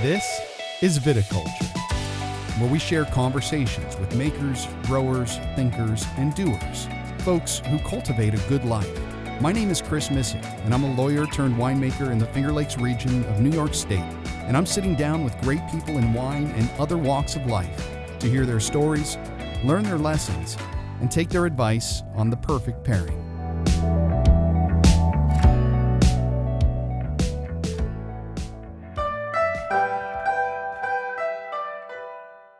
This is Viticulture, where we share conversations with makers, growers, thinkers, and doers, folks who cultivate a good life. My name is Chris Missick, and I'm a lawyer turned winemaker in the Finger Lakes region of New York State, and I'm sitting down with great people in wine and other walks of life to hear their stories, learn their lessons, and take their advice on the perfect pairing.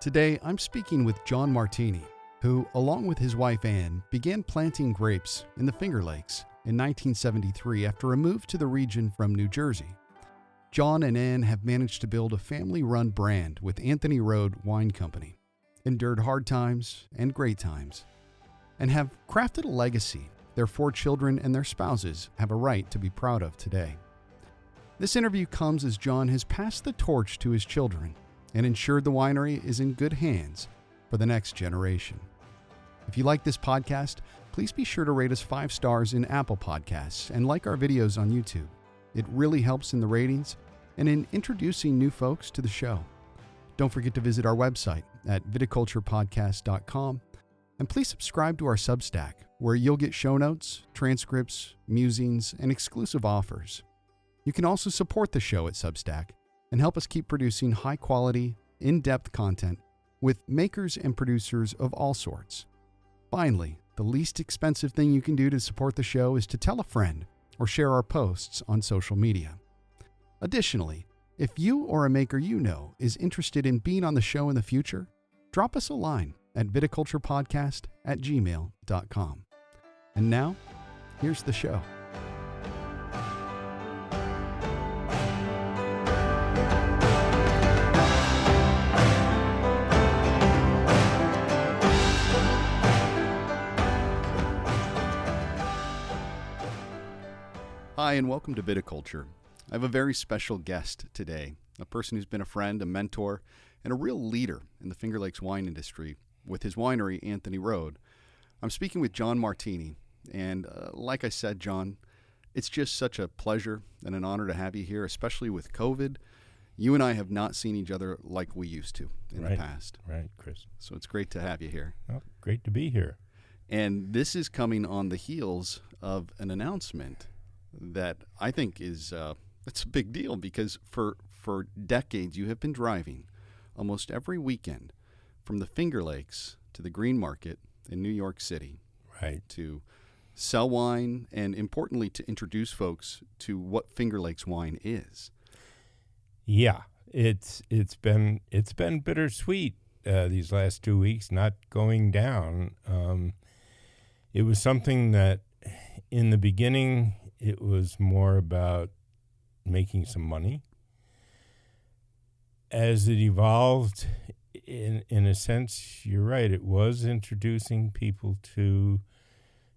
Today, I'm speaking with John Martini, who, along with his wife Anne, began planting grapes in the Finger Lakes in 1973 after a move to the region from New Jersey. John and Anne have managed to build a family-run brand with Anthony Road Wine Company, endured hard times and great times, and have crafted a legacy their 4 children and their spouses have a right to be proud of today. This interview comes as John has passed the torch to his children and ensured the winery is in good hands for the next generation. If you like this podcast, please be sure to rate us 5 stars in Apple Podcasts and like our videos on YouTube. It really helps in the ratings and in introducing new folks to the show. Don't forget to visit our website at viticulturepodcast.com, and please subscribe to our Substack, where you'll get show notes, transcripts, musings, and exclusive offers. You can also support the show at Substack and help us keep producing high-quality, in-depth content with makers and producers of all sorts. Finally, the least expensive thing you can do to support the show is to tell a friend or share our posts on social media. Additionally, if you or a maker you know is interested in being on the show in the future, drop us a line at viticulturepodcast@gmail.com. And now, here's the show. Hi, and welcome to Viticulture. I have a very special guest today, a person who's been a friend, a mentor, and a real leader in the Finger Lakes wine industry with his winery, Anthony Road. I'm speaking with John Martini, and like I said, John, it's just such a pleasure and an honor to have you here, especially with COVID. You and I have not seen each other like we used to in the past. Right, Chris. So it's great to have you here. Well, great to be here. And this is coming on the heels of an announcement that I think is it's a big deal, because for decades you have been driving almost every weekend from the Finger Lakes to the Green Market in New York City, right, to sell wine and, importantly, to introduce folks to what Finger Lakes wine is. Yeah, it's been bittersweet these last 2 weeks, not going down. It was something that in the beginning it was more about making some money. As it evolved, in a sense, you're right, it was introducing people to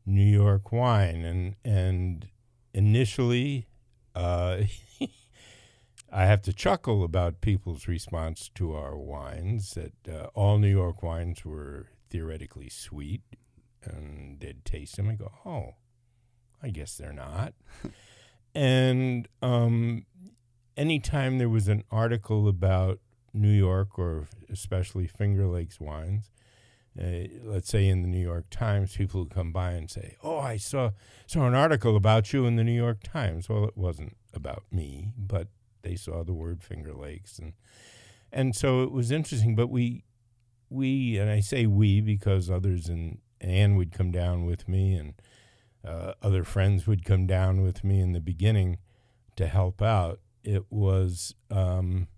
New York wine. And initially, I have to chuckle about people's response to our wines, that all New York wines were theoretically sweet, and they'd taste them and go, oh, I guess they're not. And anytime there was an article about New York, or especially Finger Lakes wines, let's say in the New York Times, people would come by and say, oh, I saw an article about you in the New York Times. Well, it wasn't about me, but they saw the word Finger Lakes. And so it was interesting. But we, and I say we because others, and Anne would come down with me, and other friends would come down with me in the beginning to help out. It was an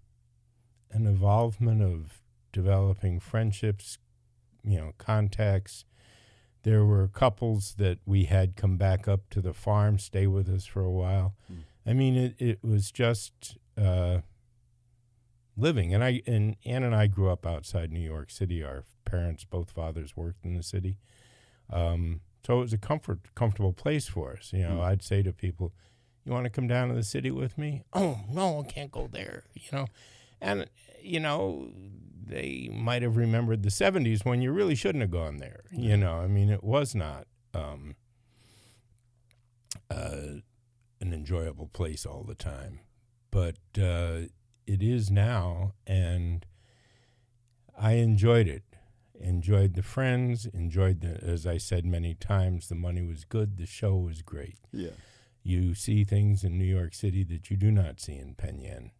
involvement of developing friendships, contacts. There were couples that we had come back up to the farm, stay with us for a while. I mean, it was just living. And Anne and I grew up outside New York City. Our parents, both fathers, worked in the city. So it was a comfortable place for us. I'd say to people, you want to come down to the city with me? Oh, no, I can't go there, And, they might have remembered the 70s when you really shouldn't have gone there. I mean, it was not an enjoyable place all the time. But it is now, and I enjoyed it. Enjoyed the friends, enjoyed as I said many times, the money was good, the show was great. Yeah. You see things in New York City that you do not see in Penn Yan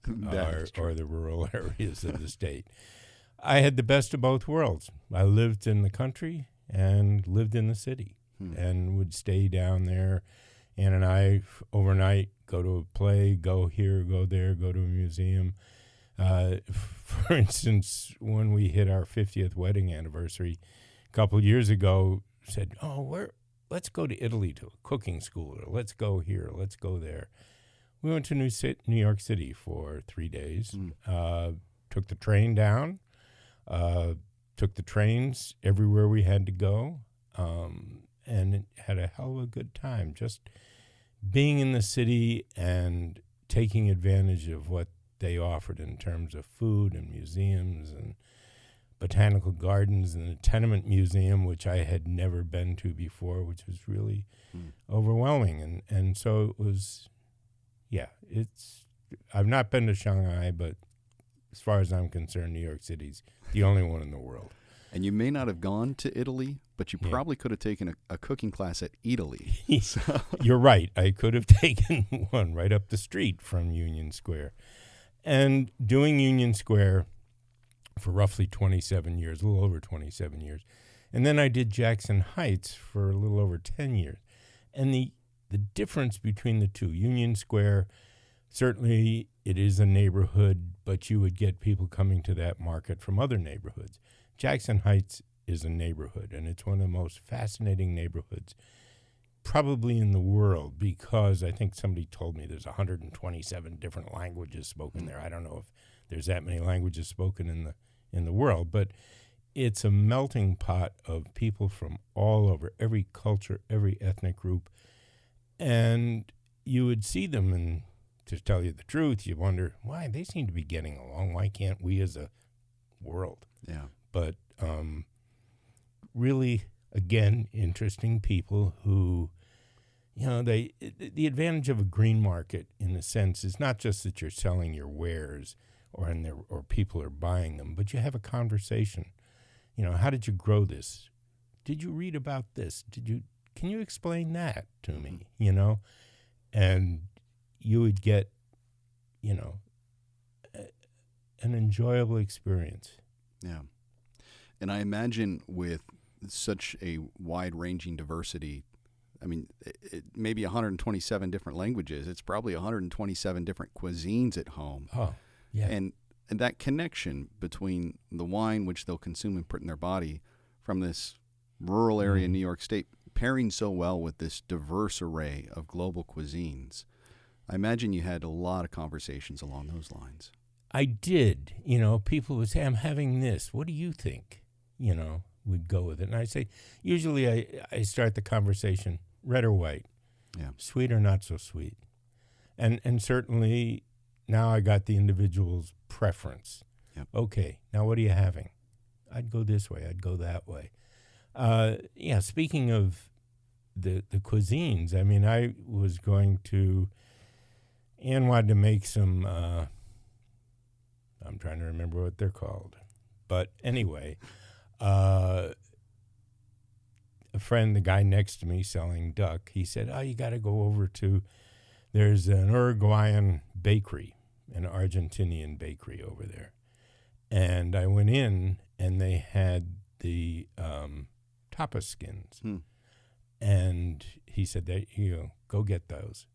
or the rural areas of the state. I had the best of both worlds. I lived in the country and lived in the city and would stay down there. Ann and I, overnight, go to a play, go here, go there, go to a museum. For instance, when we hit our 50th wedding anniversary a couple of years ago, said, let's go to Italy to a cooking school, or let's go here, let's go there. We went to New York City for 3 days, took the train down, took the trains everywhere we had to go, and had a hell of a good time just being in the city and taking advantage of what they offered in terms of food and museums and botanical gardens and the tenement museum, which I had never been to before, which was really overwhelming. And so it was, I've not been to Shanghai, but as far as I'm concerned, New York City's the only one in the world. And you may not have gone to Italy, but you probably could have taken a cooking class at Italy. So. You're right. I could have taken one right up the street from Union Square. And doing Union Square for roughly 27 years, a little over 27 years. And then I did Jackson Heights for a little over 10 years. And the difference between the two, Union Square, certainly it is a neighborhood, but you would get people coming to that market from other neighborhoods. Jackson Heights is a neighborhood, and it's one of the most fascinating neighborhoods probably in the world, because I think somebody told me there's 127 different languages spoken there. I don't know if there's that many languages spoken in the world, but it's a melting pot of people from all over, every culture, every ethnic group. And you would see them, and to tell you the truth, you wonder, why? They seem to be getting along. Why can't we as a world? Yeah. But really, again, interesting people who, the advantage of a green market, in a sense, is not just that you're selling your wares or people are buying them, but you have a conversation. How did you grow this? Did you read about this? Can you explain that to me? And you would get, an enjoyable experience. Yeah. And I imagine with such a wide-ranging diversity, I mean, it may be 127 different languages. It's probably 127 different cuisines at home. Oh, yeah. And that connection between the wine, which they'll consume and put in their body, from this rural area in New York State, pairing so well with this diverse array of global cuisines. I imagine you had a lot of conversations along those lines. I did. People would say, I'm having this. What do you think? Would go with it. And I say, usually I start the conversation, red or white, sweet or not so sweet. And certainly now I got the individual's preference. Yep. Okay, now what are you having? I'd go this way, I'd go that way. Speaking of the cuisines, I mean, I was going to, Ann wanted to make some, I'm trying to remember what they're called. But anyway, a friend, the guy next to me selling duck, he said, you got to go over to, there's an Uruguayan bakery, an Argentinian bakery over there. And I went in, and they had the tapas skins. And he said, go get those.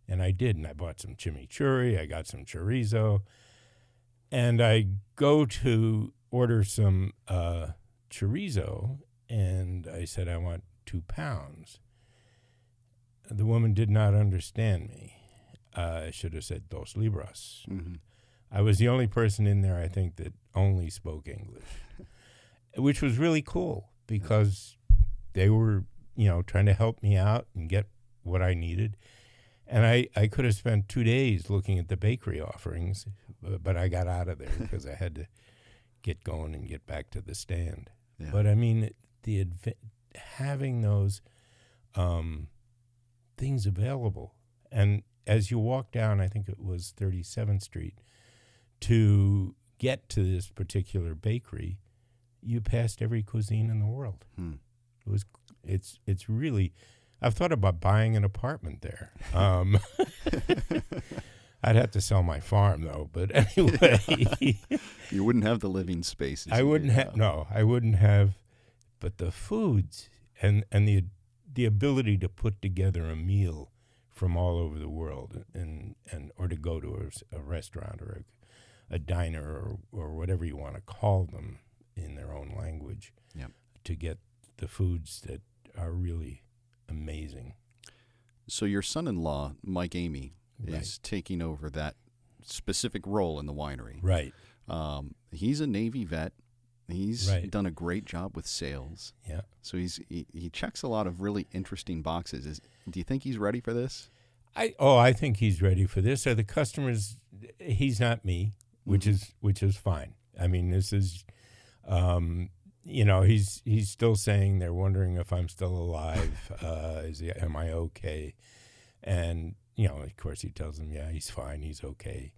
And I did, and I bought some chimichurri, I got some chorizo, and I go to order some chorizo, and I said, I want 2 pounds. The woman did not understand me. I should have said 2 libras. Mm-hmm. I was the only person in there, I think, that only spoke English, which was really cool because they were, trying to help me out and get what I needed. And I could have spent 2 days looking at the bakery offerings, but I got out of there because I had to get going and get back to the stand. Yeah. But I mean, having those things available. And as you walk down, I think it was 37th Street, to get to this particular bakery, you passed every cuisine in the world. It's really, I've thought about buying an apartment there. I'd have to sell my farm though, but anyway. You wouldn't have the living spaces. I wouldn't have, but the foods and the ability to put together a meal from all over the world and or to go to a restaurant or a diner or whatever you want to call them in their own language, to get the foods that are really amazing. So your son-in-law, Mike Amy, is taking over that specific role in the winery. Right. He's a Navy vet. He's done a great job with sales. Yeah. So he checks a lot of really interesting boxes. Do you think he's ready for this? I think he's ready for this. Are the customers? He's not me, which is fine. I mean, this is, he's still saying they're wondering if I'm still alive. Am I okay? And of course, he tells them, yeah, he's fine, he's okay,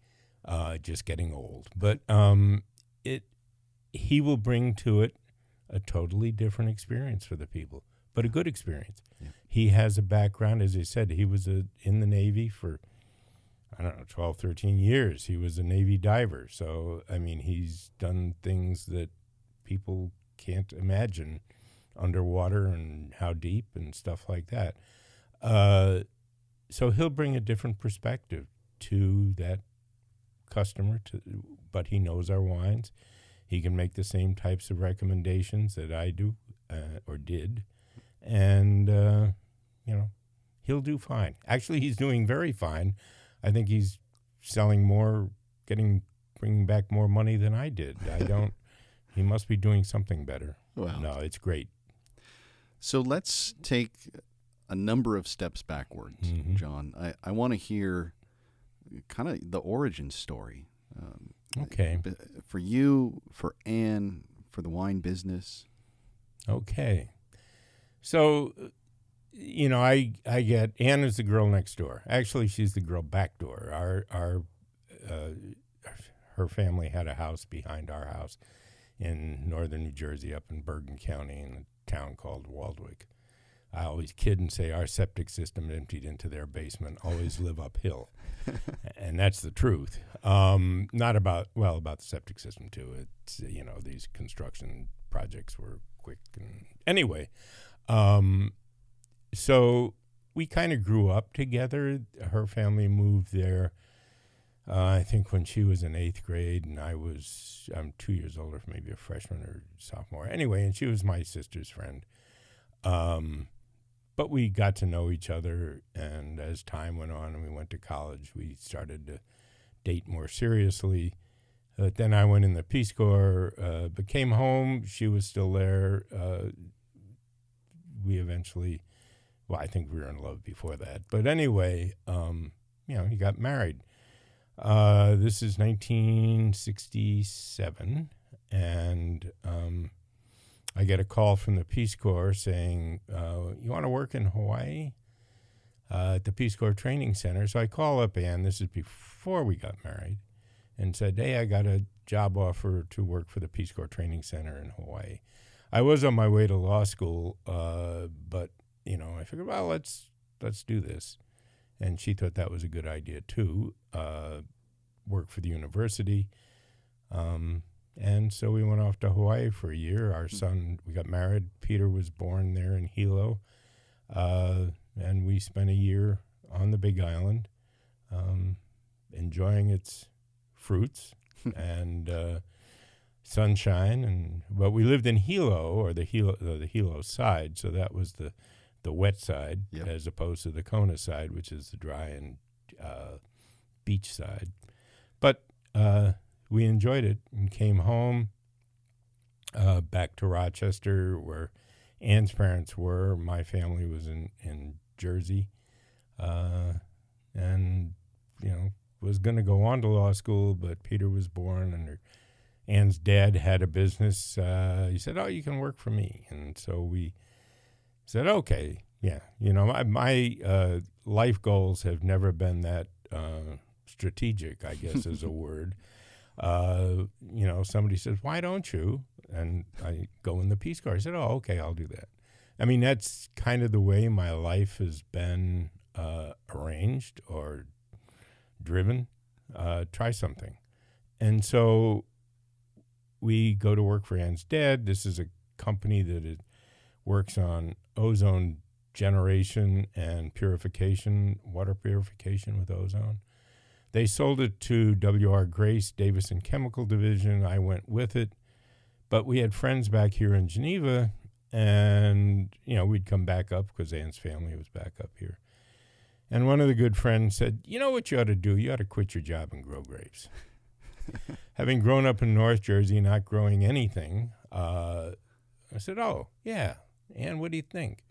just getting old. But he will bring to it a totally different experience for the people, but a good experience. Yeah. He has a background, as I said, he was in the Navy for, 12, 13 years. He was a Navy diver. So, I mean, he's done things that people can't imagine underwater and how deep and stuff like that. So he'll bring a different perspective to that customer, but he knows our wines. He can make the same types of recommendations that I do or did, and he'll do fine. Actually, he's doing very fine. I think he's selling more, bringing back more money than I did. He must be doing something better. Wow. No, it's great. So let's take a number of steps backwards, John. I want to hear kind of the origin story. Okay. For you, for Anne, for the wine business. Okay. So, I get Anne is the girl next door. Actually, she's the girl back door. Her family had a house behind our house in northern New Jersey, up in Bergen County, in a town called Waldwick. I always kid and say our septic system emptied into their basement, always live uphill. And that's the truth. Not about the septic system too. It's, these construction projects were quick. And anyway, so we kind of grew up together. Her family moved there, I think when she was in 8th grade, and I'm 2 years older, maybe a freshman or sophomore. Anyway, and she was my sister's friend. But we got to know each other, and as time went on and we went to college, we started to date more seriously. Then I went in the Peace Corps, but came home. She was still there. We eventually, I think we were in love before that. But anyway, he got married. This is 1967, and I get a call from the Peace Corps saying, you want to work in Hawaii at the Peace Corps Training Center? So I call up Ann, this is before we got married, and said, hey, I got a job offer to work for the Peace Corps Training Center in Hawaii. I was on my way to law school, but, I figured, well, let's do this. And she thought that was a good idea, too, work for the university. And so we went off to Hawaii for a year. Our son, we got married. Peter was born there in Hilo. And we spent a year on the Big Island, enjoying its fruits and sunshine. But we lived in Hilo, or the Hilo side, so that was the wet side, as opposed to the Kona side, which is the dry and beach side. But we enjoyed it and came home back to Rochester, where Ann's parents were. My family was in Jersey, and was going to go on to law school, but Peter was born, and Ann's dad had a business. He said, "Oh, you can work for me," and so we said, "Okay, yeah." My life goals have never been that strategic, I guess is a word. Somebody says, why don't you? And I go in the Peace Corps. I said, oh, okay, I'll do that. I mean, that's kind of the way my life has been arranged or driven. Try something. And so we go to work for Ann's dad. This is a company that works on ozone generation and purification, water purification with ozone. They sold it to W.R. Grace, Davison Chemical Division. I went with it. But we had friends back here in Geneva, and, we'd come back up because Ann's family was back up here. And one of the good friends said, you know what you ought to do? You ought to quit your job and grow grapes. Having grown up in North Jersey, not growing anything, I said, oh, yeah. Ann, what do you think?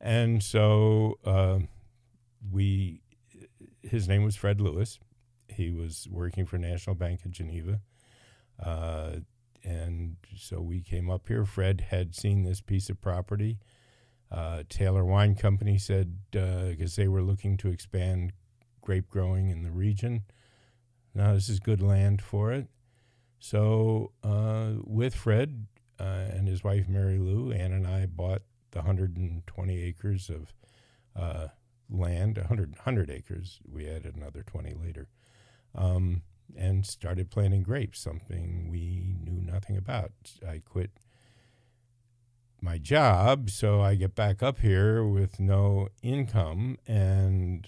And so his name was Fred Lewis. He was working for National Bank of Geneva. And so we came up here. Fred had seen this piece of property. Taylor Wine Company said, because they were looking to expand grape growing in the region, now this is good land for it. So with Fred and his wife Mary Lou, Ann and I bought the 120 acres of land, 100 acres. We added another 20 later, and started planting grapes, something we knew nothing about. I quit my job, so I get back up here with no income, and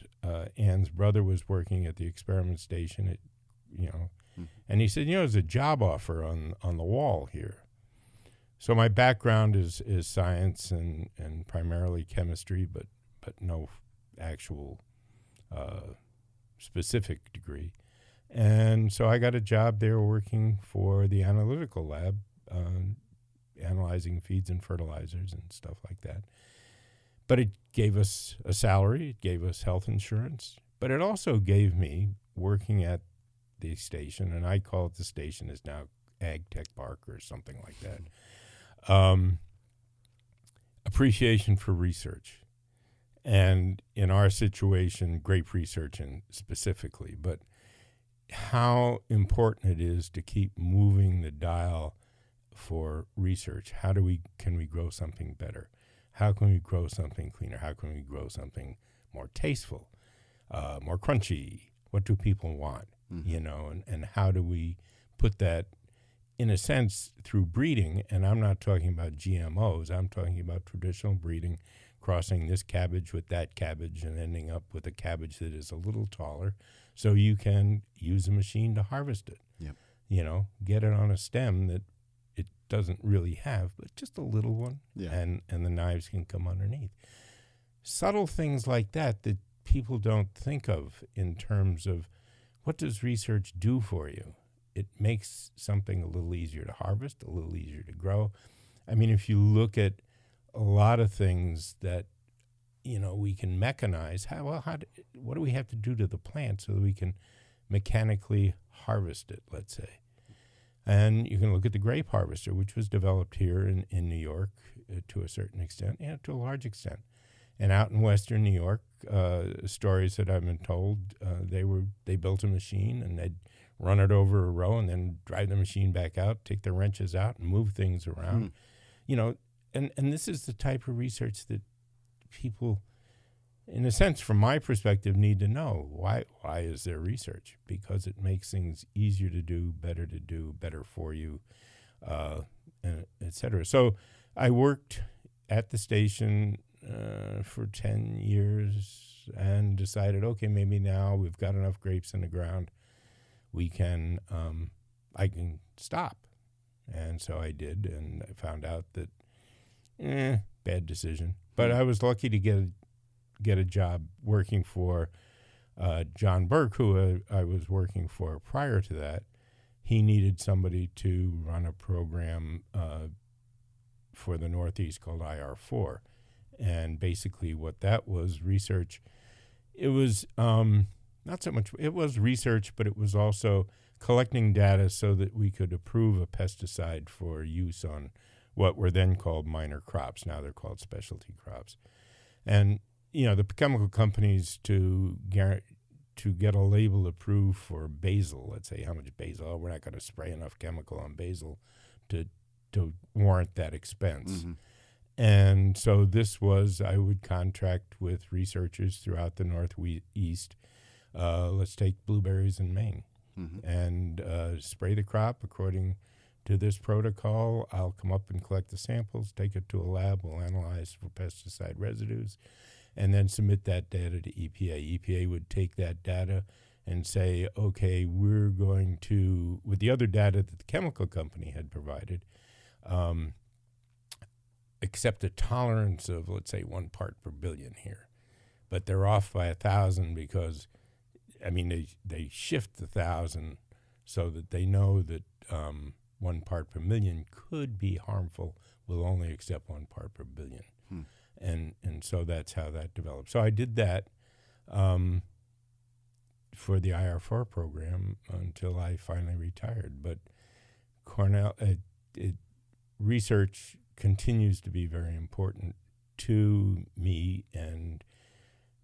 Ann's brother was working at the experiment station, and he said, there's a job offer on the wall here. So my background is science and primarily chemistry, but no actual specific degree. And so I got a job there working for the analytical lab, analyzing feeds and fertilizers and stuff like that. But it gave us a salary, it gave us health insurance, but it also gave me, working at the station, and I call it the station, is now Ag Tech Park or something like that, appreciation for research. And in our situation, grape research specifically, but how important it is to keep moving the dial for research. Can we grow something better? How can we grow something cleaner? How can we grow something more tasteful, more crunchy? What do people want? And how do we put that, in a sense, through breeding? And I'm not talking about GMOs. I'm talking about traditional breeding, crossing this cabbage with that cabbage and ending up with a cabbage that is a little taller, so you can use a machine to harvest it. Yep. Get it on a stem that it doesn't really have, but just a little one, and the knives can come underneath. Subtle things like that people don't think of in terms of what does research do for you. It makes something a little easier to harvest, a little easier to grow. I mean, if you look at a lot of things that, we can mechanize, what do we have to do to the plant so that we can mechanically harvest it, let's say? And you can look at the grape harvester, which was developed here in New York to a certain extent, to a large extent. And out in Western New York, stories that I've been told, they built a machine and they'd run it over a row and then drive the machine back out, take the wrenches out and move things around. And this is the type of research that people, in a sense, from my perspective, need to know. Why is there research? Because it makes things easier to do, better for you, et cetera. So I worked at the station for 10 years and decided, okay, maybe now we've got enough grapes in the ground, I can stop. And so I did, and I found out that bad decision. But I was lucky to get a job working for John Burke, who I was working for prior to that. He needed somebody to run a program for the Northeast called IR4. And basically what that was, research. It was not so much, it was research, but it was also collecting data so that we could approve a pesticide for use on what were then called minor crops. Now they're called specialty crops. And, the chemical companies, to to get a label approved for basil. Let's say how much basil. Oh, we're not going to spray enough chemical on basil to warrant that expense. Mm-hmm. And so this was, I would contract with researchers throughout the Northeast. Let's take blueberries in Maine and spray the crop according to this protocol. I'll come up and collect the samples, take it to a lab, we'll analyze for pesticide residues, and then submit that data to EPA. EPA would take that data and say, okay, we're going to, with the other data that the chemical company had provided, accept a tolerance of, let's say, 1 part per billion here. But they're off by 1,000 because, I mean, they shift the 1,000 so that they know that 1 part per million could be harmful. We'll only accept 1 part per billion. And so that's how that developed. So I did that for the IR4 program until I finally retired. But Cornell, research continues to be very important to me, and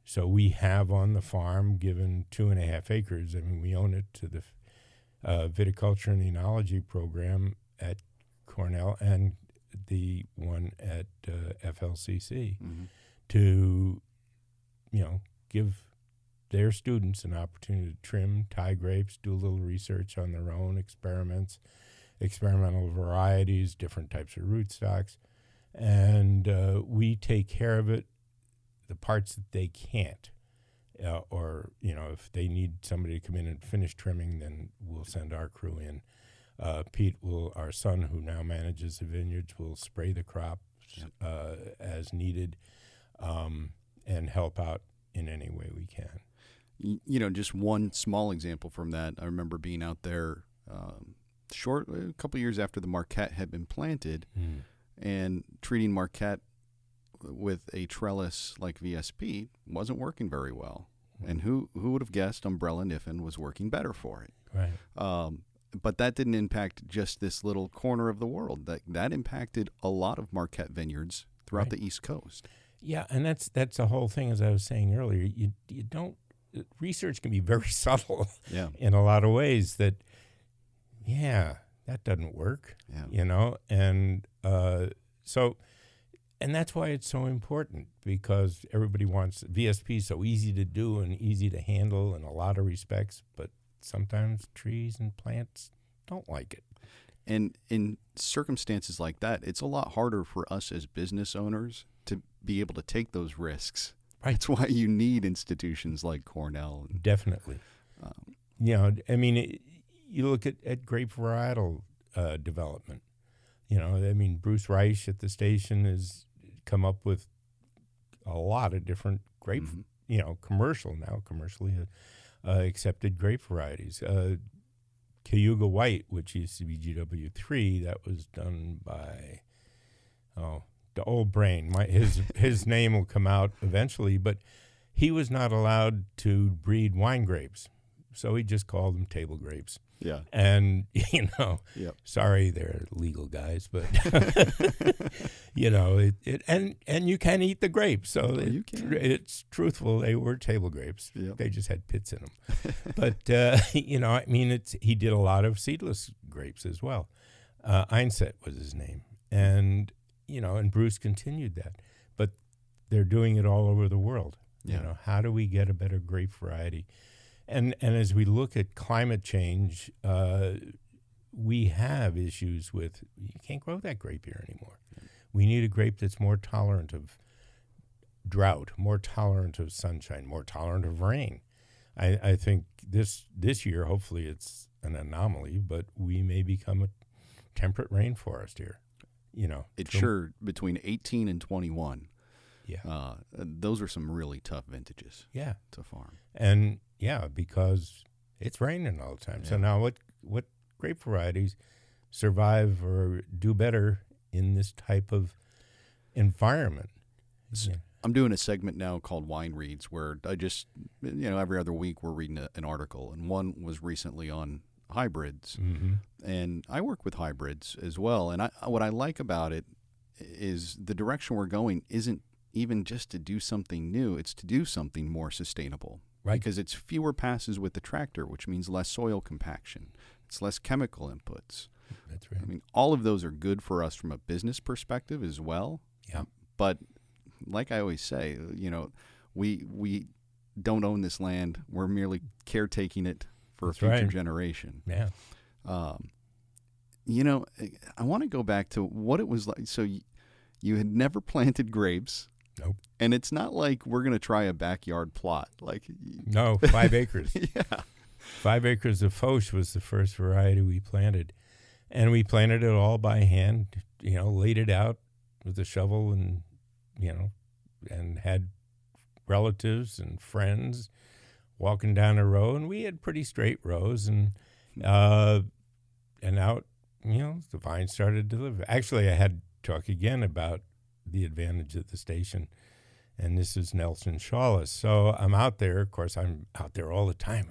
so we have on the farm, given 2.5 acres, I mean, we own it, to the viticulture and enology program at Cornell and the one at FLCC, to, give their students an opportunity to trim, tie grapes, do a little research on their own, experiments, experimental varieties, different types of rootstocks, and we take care of it, the parts that they can't, or if they need somebody to come in and finish trimming, then we'll send our crew in. Pete our son, who now manages the vineyards, will spray the crops as needed, and help out in any way we can. Just one small example from that. I remember being out there a couple years after the Marquette had been planted, and treating Marquette with a trellis like VSP wasn't working very well. And who would have guessed umbrella Niffen was working better for it? Right. But that didn't impact just this little corner of the world. That impacted a lot of Marquette vineyards throughout the East Coast. Yeah, and that's the whole thing, as I was saying earlier. You don't, research can be very subtle in a lot of ways that, that doesn't work, and so, and that's why it's so important, because everybody wants, VSP is so easy to do and easy to handle in a lot of respects, but sometimes trees and plants don't like it. And in circumstances like that, it's a lot harder for us as business owners to be able to take those risks. Right. That's why you need institutions like Cornell. Definitely. You look at grape varietal development. Bruce Reich at the station has come up with a lot of different grape, commercially accepted grape varieties. Cayuga White, which used to be GW3, that was done by, the old brain. His name will come out eventually, but he was not allowed to breed wine grapes, so he just called them table grapes. Yeah. And, sorry, they're legal guys, but, and you can eat the grapes. So it's truthful. They were table grapes. Yep. They just had pits in them. But, he did a lot of seedless grapes as well. Einset was his name. And, and Bruce continued that. But they're doing it all over the world. Yeah. How do we get a better grape variety? And as we look at climate change, we have issues with, you can't grow that grape here anymore. We need a grape that's more tolerant of drought, more tolerant of sunshine, more tolerant of rain. I think this year, hopefully it's an anomaly, but we may become a temperate rainforest here. Between 18 and 21. Yeah. Those are some really tough vintages to farm. And because it's raining all the time. Yeah. So now what grape varieties survive or do better in this type of environment? So I'm doing a segment now called Wine Reads, where I just, every other week we're reading an article, and one was recently on hybrids. Mm-hmm. And I work with hybrids as well. And what I like about it is the direction we're going isn't even just to do something new. It's to do something more sustainable. Right. Because it's fewer passes with the tractor, which means less soil compaction. It's less chemical inputs. That's right. I mean, all of those are good for us from a business perspective as well. Yeah. But like I always say, we don't own this land. We're merely caretaking it for That's a future right. generation. Yeah. I want to go back to what it was like. So you had never planted grapes. Nope. And it's not like we're going to try a backyard plot. No, 5 acres. Yeah. 5 acres of Foch was the first variety we planted. And we planted it all by hand, laid it out with a shovel and, and had relatives and friends walking down a row. And we had pretty straight rows. And out, the vines started to live. Actually, I had to talk again about the advantage of the station. And this is Nelson Shawless. So I'm out there. Of course, I'm out there all the time.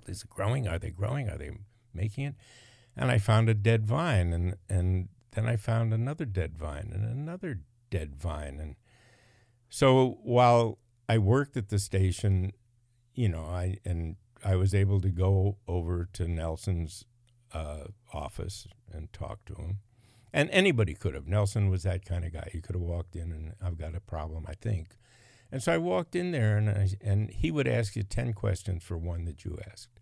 Is it growing? Are they growing? Are they making it? And I found a dead vine, and then I found another dead vine and another dead vine. And so while I worked at the station, I was able to go over to Nelson's office and talk to him. And anybody could have. Nelson was that kind of guy. He could have walked in and I've got a problem, I think. And so I walked in there and he would ask you 10 questions for one that you asked.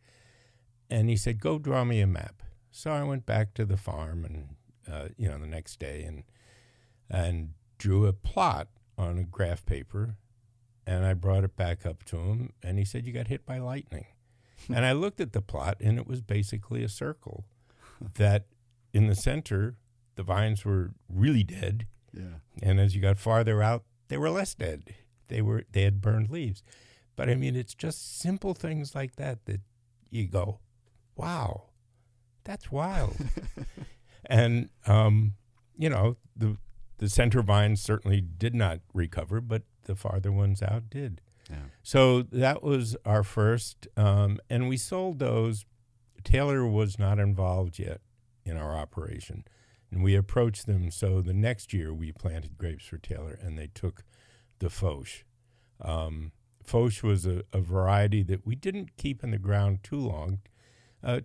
And he said, go draw me a map. So I went back to the farm and, the next day and drew a plot on a graph paper. And I brought it back up to him and he said, you got hit by lightning. And I looked at the plot and it was basically a circle that in the center, the vines were really dead. Yeah. And as you got farther out, they were less dead. They had burned leaves. But I mean, it's just simple things like that you go, wow, that's wild. And, the center vines certainly did not recover, but the farther ones out did. Yeah. So that was our first, and we sold those. Taylor was not involved yet in our operation. And we approached them, so the next year we planted grapes for Taylor, and they took the Foch. Foch was a variety that we didn't keep in the ground too long.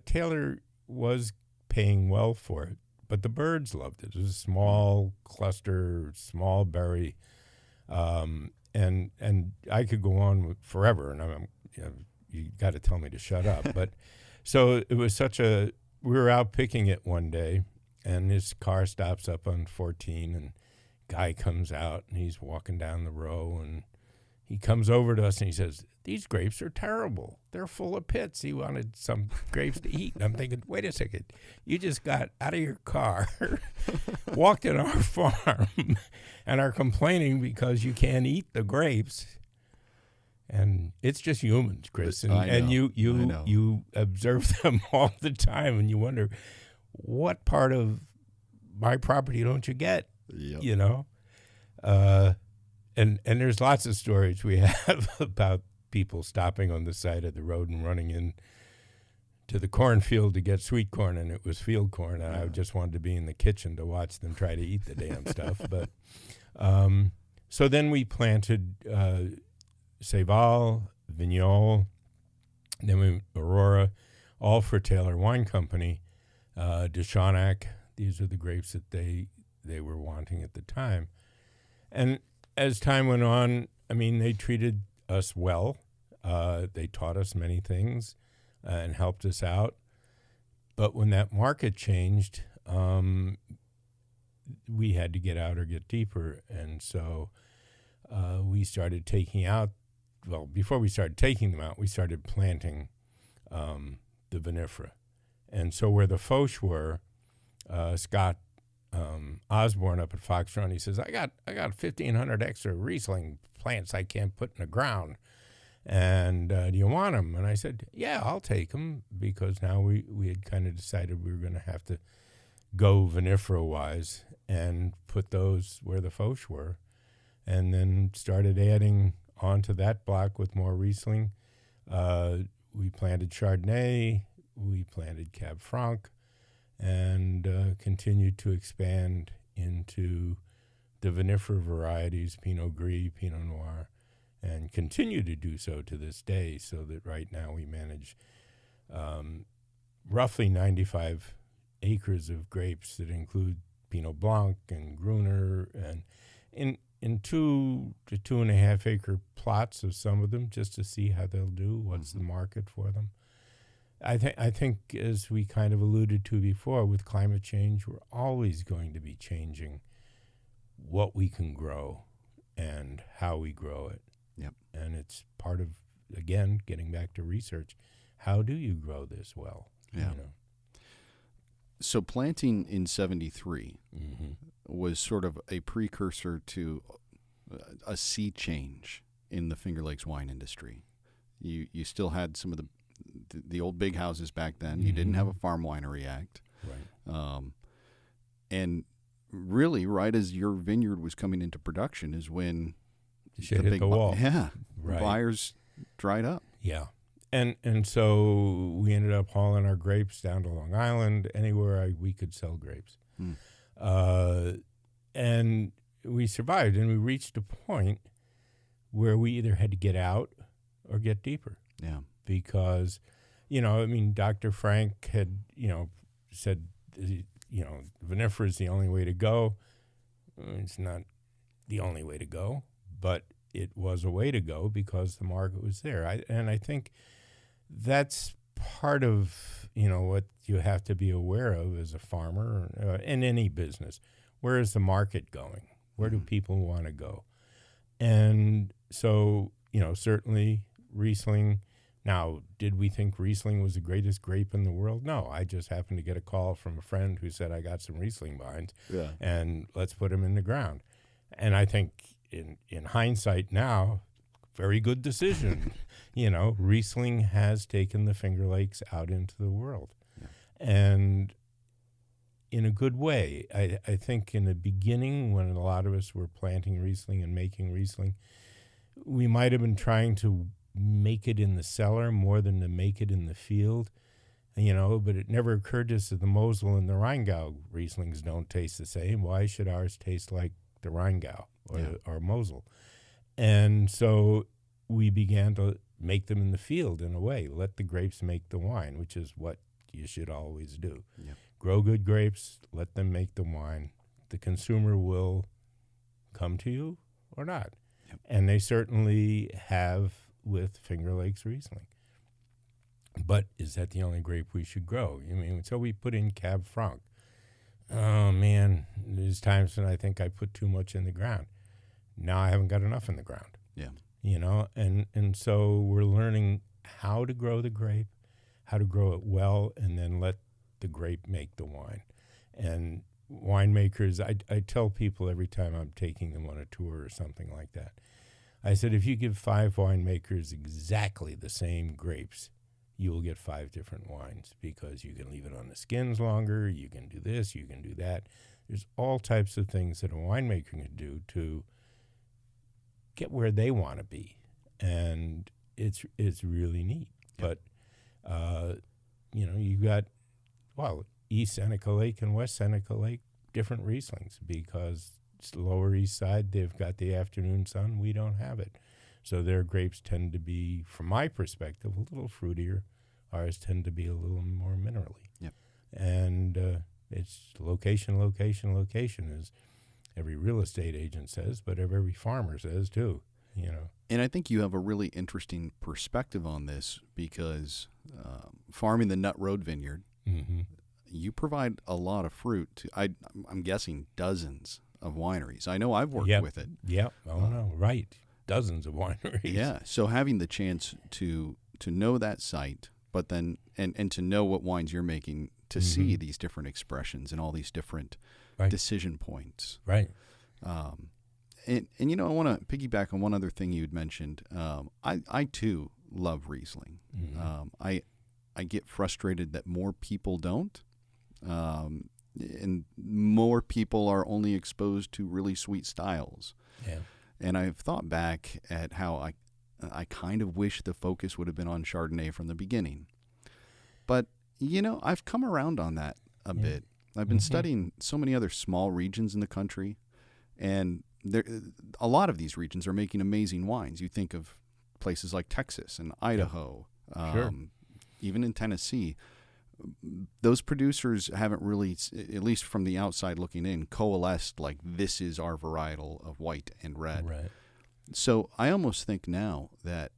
Taylor was paying well for it, but the birds loved it. It was a small cluster, small berry, and I could go on forever, and you got to tell me to shut up. But so it was we were out picking it one day, and his car stops up on 14, and guy comes out, and he's walking down the row, and he comes over to us, and he says, these grapes are terrible. They're full of pits. He wanted some grapes to eat. And I'm thinking, wait a second. You just got out of your car, walked in our farm, and are complaining because you can't eat the grapes. And it's just humans, Chris. And you observe them all the time, and you wonder, what part of my property don't you get? Yep. And there's lots of stories we have about people stopping on the side of the road and running in to the cornfield to get sweet corn, and it was field corn, and I just wanted to be in the kitchen to watch them try to eat the damn stuff. But so then we planted Céval, Vignole, then Aurora, all for Taylor Wine Company. Deschanac, these are the grapes that they were wanting at the time. And as time went on, I mean, they treated us well. They taught us many things and helped us out. But when that market changed, we had to get out or get deeper. And so we started taking out, well, before we started taking them out, we started planting the vinifera. And so where the Foch were, Scott Osborne up at Fox Run, he says, I got 1,500 extra Riesling plants I can't put in the ground. And do you want them? And I said, yeah, I'll take them, because now we had kind of decided we were going to have to go vinifera-wise and put those where the Foch were, and then started adding onto that block with more Riesling. We planted Chardonnay, we planted Cab Franc, and continued to expand into the vinifera varieties, Pinot Gris, Pinot Noir, and continue to do so to this day, so that right now we manage roughly 95 acres of grapes that include Pinot Blanc and Gruner, and in 2 to 2.5 acre plots of some of them, just to see how they'll do, what's the market for them. I think, as we kind of alluded to before, with climate change, we're always going to be changing what we can grow and how we grow it. Yep. And it's part of, again, getting back to research. How do you grow this well? Yeah. You know? So planting in 73 was sort of a precursor to a sea change in the Finger Lakes wine industry. You still had some of the old big houses back then. You didn't have a Farm Winery Act. Right. And really, right as your vineyard was coming into production is when Shit hit the wall. Right. Buyers dried up. Yeah. And so we ended up hauling our grapes down to Long Island, anywhere we could sell grapes. And we survived, and we reached a point where we either had to get out or get deeper. Yeah. Because, Dr. Frank had, said, vinifera is the only way to go. It's not the only way to go, but it was a way to go because the market was there. I think that's part of, what you have to be aware of as a farmer in any business. Where is the market going? Where do people want to go? And so, certainly Riesling. Now, did we think Riesling was the greatest grape in the world? No, I just happened to get a call from a friend who said, I got some Riesling vines, and let's put them in the ground. And I think in hindsight now, very good decision. Riesling has taken the Finger Lakes out into the world. Yeah. And in a good way. I think in the beginning, when a lot of us were planting Riesling and making Riesling, we might have been trying to make it in the cellar more than to make it in the field, but it never occurred to us that the Mosel and the Rheingau Rieslings don't taste the same. Why should ours taste like the Rheingau or Mosel? And so we began to make them in the field in a way, let the grapes make the wine, which is what you should always do. Yep. Grow good grapes, let them make the wine. The consumer will come to you or not. Yep. And they certainly have with Finger Lakes Riesling. But is that the only grape we should grow? So we put in Cab Franc. Oh, man, there's times when I think I put too much in the ground. Now I haven't got enough in the ground. Yeah. And so we're learning how to grow the grape, how to grow it well, and then let the grape make the wine. And winemakers, I tell people every time I'm taking them on a tour or something like that, I said, if you give 5 winemakers exactly the same grapes, you will get 5 different wines, because you can leave it on the skins longer, you can do this, you can do that. There's all types of things that a winemaker can do to get where they want to be, and it's really neat. Yep. But you got East Seneca Lake and West Seneca Lake, different Rieslings, because it's the Lower East Side, they've got the afternoon sun, we don't have it. So their grapes tend to be, from my perspective, a little fruitier. Ours tend to be a little more minerally. Yep. And it's location, as every real estate agent says, but every farmer says too, And I think you have a really interesting perspective on this, because farming the Nut Road Vineyard, you provide a lot of fruit to, I'm guessing, dozens of wineries. I know I've worked with it. Yeah. Oh, no, right. Dozens of wineries. Yeah. So having the chance to know that site, but then and to know what wines you're making, to see these different expressions and all these different decision points. Right. And I want to piggyback on one other thing you'd mentioned. I too love Riesling. I get frustrated that more people don't. And more people are only exposed to really sweet styles. Yeah. And I've thought back at how I kind of wish the focus would have been on Chardonnay from the beginning. But, I've come around on that a bit. I've been studying so many other small regions in the country, And there, a lot of these regions are making amazing wines. You think of places like Texas and Idaho, Sure. even in Tennessee. Those producers haven't really, at least from the outside looking in, coalesced like this is our varietal of white and red. Right. So I almost think now that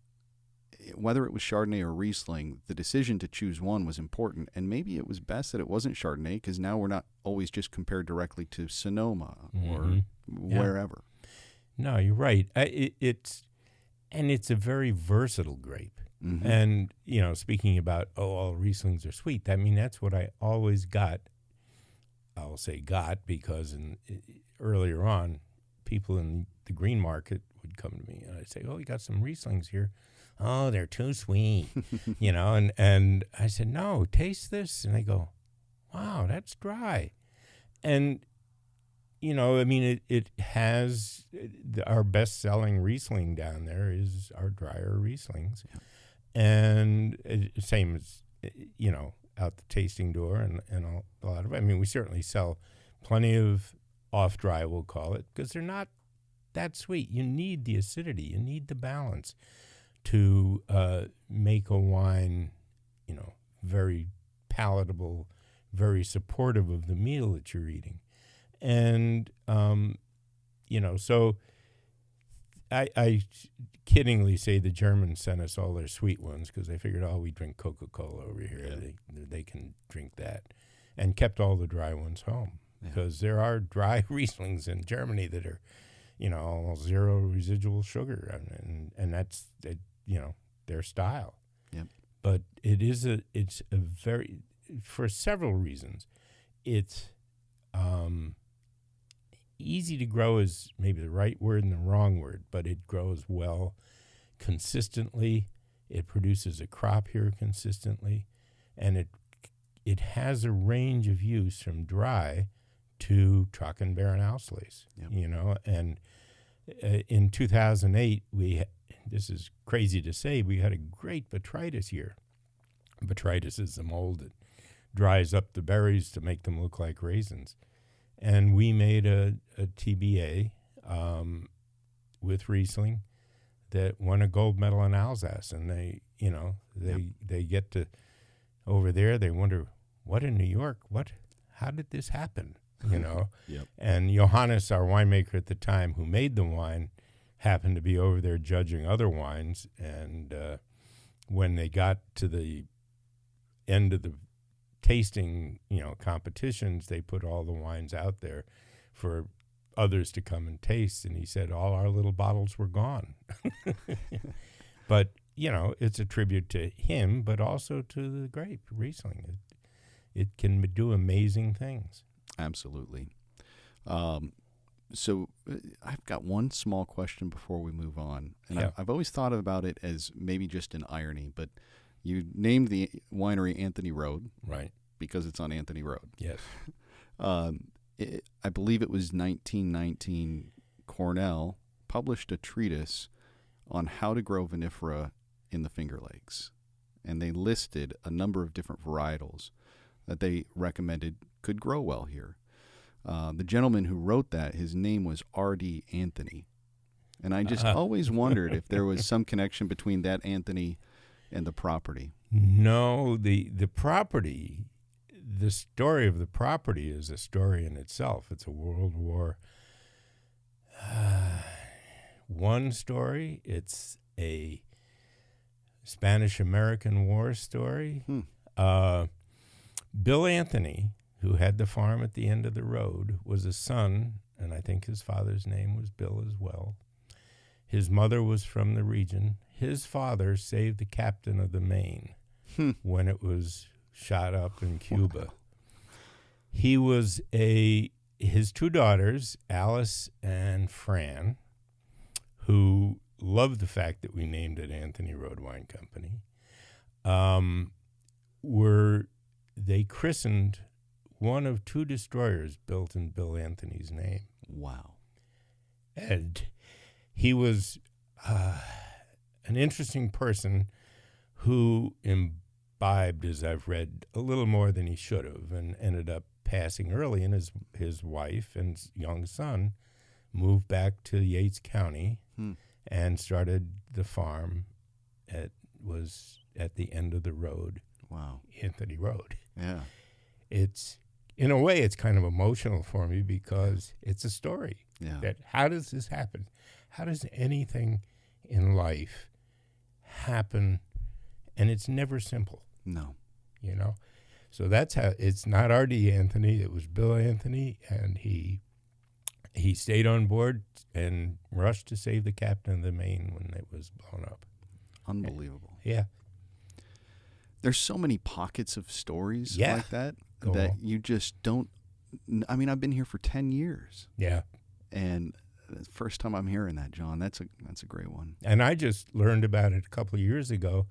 whether it was Chardonnay or Riesling, the decision to choose one was important, and maybe it was best that it wasn't Chardonnay, because now we're not always just compared directly to Sonoma or wherever. No, you're right. It's a very versatile grape. Mm-hmm. And, speaking about, all Rieslings are sweet, I mean, that's what I always got. I'll say got because earlier on, people in the green market would come to me and I'd say, oh, you got some Rieslings here. Oh, they're too sweet, and I said, no, taste this. And they go, wow, that's dry. And, it has our best-selling Riesling down there is our drier Rieslings. Yeah. And same as, out the tasting door and a lot of, we certainly sell plenty of off-dry, we'll call it, because they're not that sweet. You need the acidity. You need the balance to make a wine, very palatable, very supportive of the meal that you're eating. And, so I kiddingly say the Germans sent us all their sweet ones because they figured, we drink Coca-Cola over here. Yeah. They can drink that. And kept all the dry ones home because there are dry Rieslings in Germany that are, almost zero residual sugar. And that's, their style. Yep. But it's a very, for several reasons, it's easy to grow is maybe the right word and the wrong word, but it grows well consistently. It produces a crop here consistently, and it has a range of use from dry to Trockenbeeren Auslese. Yep. And in 2008 this is crazy to say, we had a great botrytis year. Botrytis is the mold that dries up the berries to make them look like raisins. And we made a TBA with Riesling that won a gold medal in Alsace. And they get to over there, they wonder, what in New York? How did this happen? Yep. And Johannes, our winemaker at the time, who made the wine, happened to be over there judging other wines. And when they got to the end of the tasting, competitions, they put all the wines out there for others to come and taste. And he said all our little bottles were gone. But, it's a tribute to him, but also to the grape, Riesling. It can do amazing things. Absolutely. So I've got one small question before we move on. And I've always thought about it as maybe just an irony, but you named the winery Anthony Road. Right. Because it's on Anthony Road. Yes. I believe it was 1919, Cornell published a treatise on how to grow vinifera in the Finger Lakes. And they listed a number of different varietals that they recommended could grow well here. The gentleman who wrote that, his name was R.D. Anthony. And I just always wondered if there was some connection between that Anthony and the property. No, the property, the story of the property is a story in itself. It's a World War I story. It's a Spanish-American War story. Bill Anthony, who had the farm at the end of the road, was a son, and I think his father's name was Bill as well. His mother was from the region. His father saved the captain of the Maine when it was shot up in Cuba. He was his two daughters, Alice and Fran, who loved the fact that we named it Anthony Road Wine Company, they christened one of two destroyers built in Bill Anthony's name. Wow. And he was an interesting person who imbibed, as I've read, a little more than he should have, and ended up passing early, and his wife and young son moved back to Yates County and started the farm. Was at the end of the road. Wow. Anthony Road. Yeah. It's, in a way, it's kind of emotional for me because it's a story. Yeah. That how does this happen? How does anything in life happen? And it's never simple. No. You know? So that's how, it's not R.D. Anthony, it was Bill Anthony, and he stayed on board and rushed to save the captain of the Maine when it was blown up. Unbelievable. Yeah. There's so many pockets of stories Yeah. like that Go that on. you just don't. I mean, I've been here for 10 years, Yeah. and the first time I'm hearing that, John. That's a great one. And I just learned about it a couple of years ago.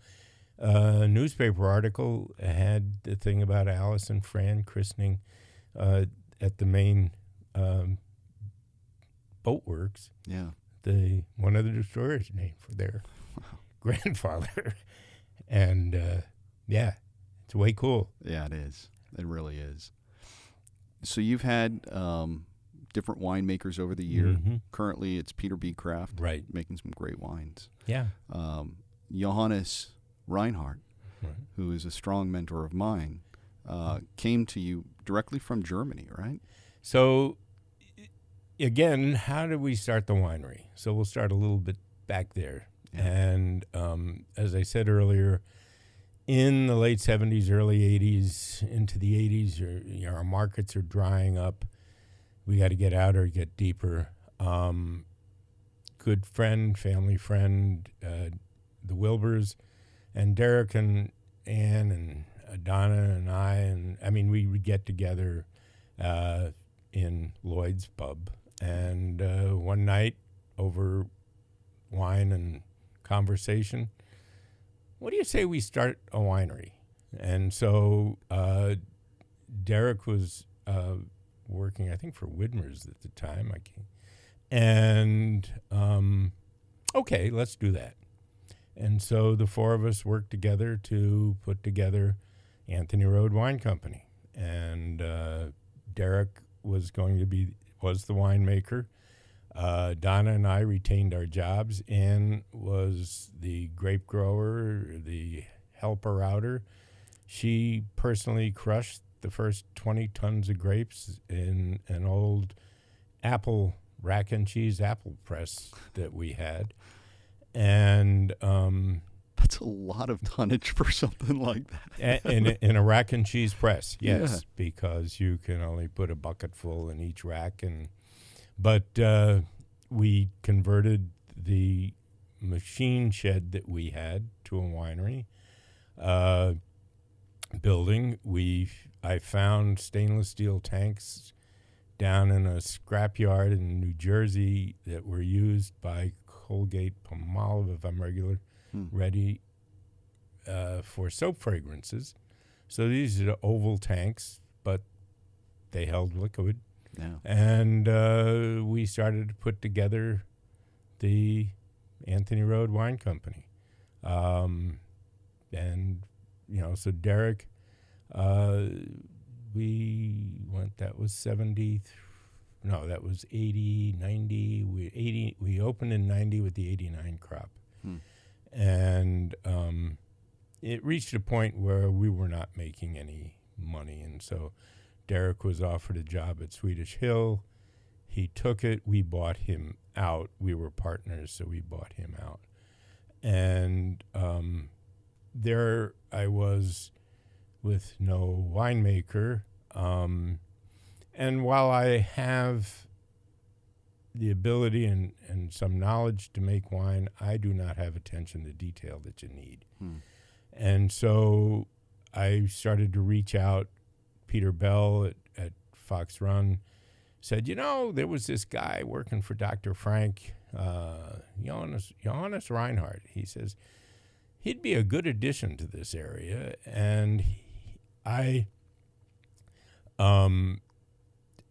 A newspaper article had the thing about Alice and Fran christening at the Maine boatworks. Yeah. One of the destroyers named for their grandfather. And yeah, it's way cool. Yeah, it is. It really is. So you've had different winemakers over the year. Mm-hmm. Currently, it's Peter B. Kraft, Right. making some great wines. Yeah. Johannes Reinhardt, Right. who is a strong mentor of mine, came to you directly from Germany, right? So again, how did we start the winery? So we'll start a little bit back there. Yeah. And as I said earlier, in the late 70s, early 80s, into the 80s, our markets are drying up. We got to get out or get deeper. Good friend, family friend, the Wilburs, and Derek and Ann and Donna and I mean, we would get together in Lloyd's pub. And one night over wine and conversation, what do you say we start a winery? And so Derek was working, I think, for Widmer's at the time. And okay, let's do that. And so the four of us worked together to put together Anthony Road Wine Company. And Derek was the winemaker. Donna and I retained our jobs. Ann was the grape grower, the helper outer. She personally crushed the first 20 tons of grapes in an old apple rack and cheese apple press that we had. And That's a lot of tonnage for something like that. in a rack and cheese press, yes, Yeah. because you can only put a bucket full in each rack. But we converted the machine shed that we had to a winery building. I found stainless steel tanks down in a scrapyard in New Jersey that were used by Colgate-Palmolive, if I'm ready, for soap fragrances. So these are the oval tanks, but they held liquid. Yeah. And we started to put together the Anthony Road Wine Company. And, so Derek, that was 80, 90. We opened in 90 with the 89 crop. And it reached a point where we were not making any money. And so Derek was offered a job at Swedish Hill. He took it. We bought him out. We were partners, so we bought him out. And there I was with no winemaker. And while I have the ability and some knowledge to make wine, I do not have attention to detail that you need. And so I started to reach out. Peter Bell at Fox Run said, there was this guy working for Dr. Frank, Johannes Reinhardt. He says, he'd be a good addition to this area. And at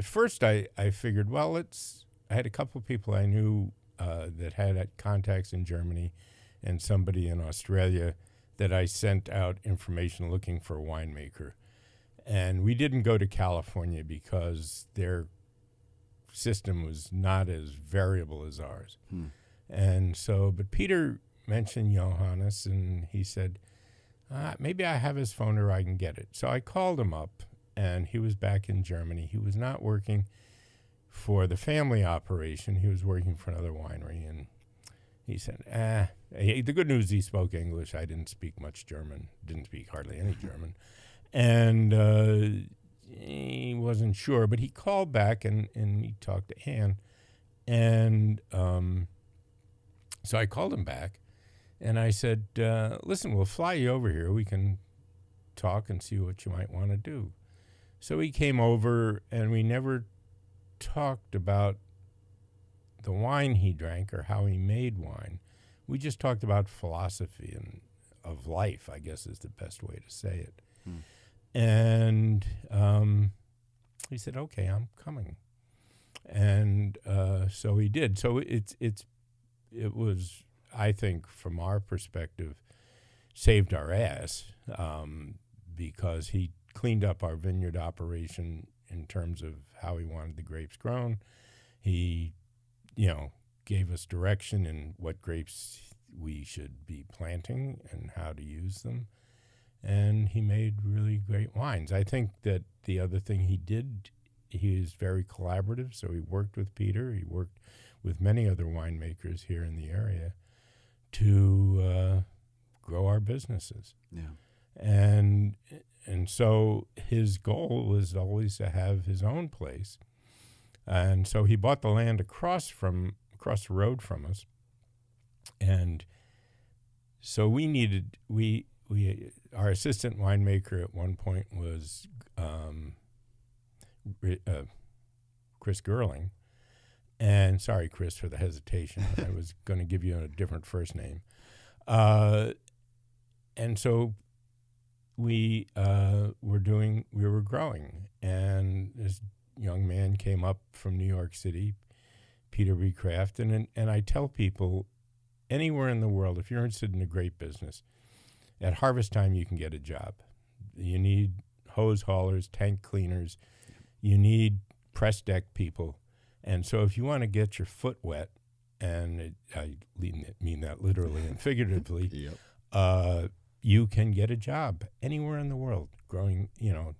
first I figured, I had a couple of people I knew that had contacts in Germany and somebody in Australia that I sent out information looking for a winemaker. And we didn't go to California because their system was not as variable as ours. Hmm. And so, but Peter mentioned Johannes, and he said, maybe I have his phone or I can get it. So I called him up, and he was back in Germany. He was not working for the family operation. He was working for another winery, and he said, the good news, he spoke English. I didn't speak much German, didn't speak hardly any German. And he wasn't sure, but he called back, and he talked to Anne. And so I called him back, and I said, listen, we'll fly you over here. We can talk and see what you might want to do. So he came over, and we never talked about the wine he drank or how he made wine. We just talked about philosophy and of life, I guess is the best way to say it. And he said, okay, I'm coming. And so he did. So it was, I think, from our perspective, saved our ass because he cleaned up our vineyard operation in terms of how he wanted the grapes grown. He, gave us direction in what grapes we should be planting and how to use them. And he made really great wines. I think that the other thing he did, he is very collaborative. So he worked with Peter. He worked with many other winemakers here in the area to grow our businesses. Yeah. And so his goal was always to have his own place. And so he bought the land across the road from us. And so our assistant winemaker at one point was Chris Gerling. And sorry, Chris, for the hesitation. I was going to give you a different first name. And so we were growing, and this young man came up from New York City, Peter B. Kraft, and I tell people anywhere in the world, if you're interested in the grape business, at harvest time you can get a job. You need hose haulers, tank cleaners, you need press deck people, and so if you want to get your foot wet, and I mean that literally and figuratively, Yep. You can get a job anywhere in the world, growing,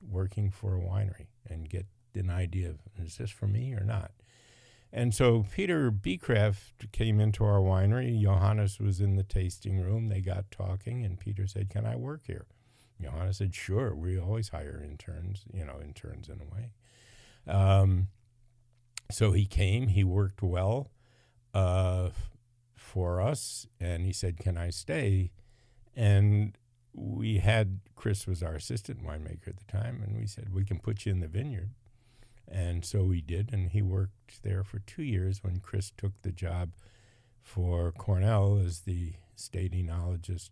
working for a winery, and get an idea of, is this for me or not? And so Peter Beecraft came into our winery. Johannes was in the tasting room. They got talking, and Peter said, can I work here? Johannes said, sure. We always hire interns, interns in a way. So he came. He worked well for us, and he said, can I stay? And Chris was our assistant winemaker at the time, and we said, we can put you in the vineyard. And so we did, and he worked there for 2 years when Chris took the job for Cornell as the state enologist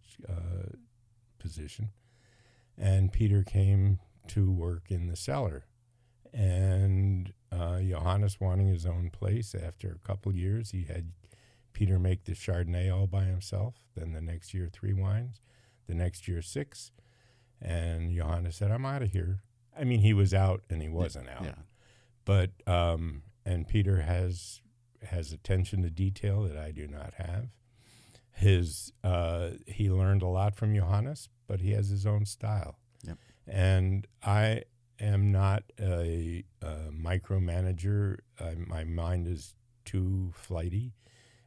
position. And Peter came to work in the cellar. And Johannes wanting his own place, after a couple years, he had Peter make the Chardonnay all by himself. Then the next year, 3 wines. The next year, 6. And Johannes said, I'm out of here. I mean, he was out and he wasn't out. Yeah. But and Peter has attention to detail that I do not have. He learned a lot from Johannes, but he has his own style. Yep. And I am not a micromanager. My mind is too flighty.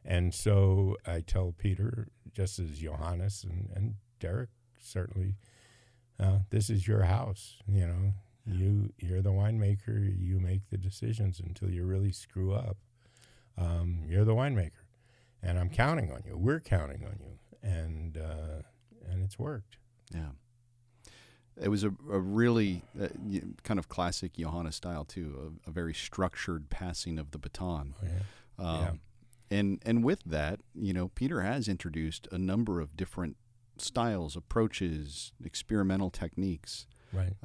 And so I tell Peter, just as Johannes and Derek certainly, this is your house, Yeah. You're the winemaker. You make the decisions until you really screw up. You're the winemaker, and I'm counting on you. We're counting on you, and it's worked. Yeah. It was a really kind of classic Johannes style too, a very structured passing of the baton. Oh, yeah. And with that, Peter has introduced a number of different styles, approaches, experimental techniques. Right.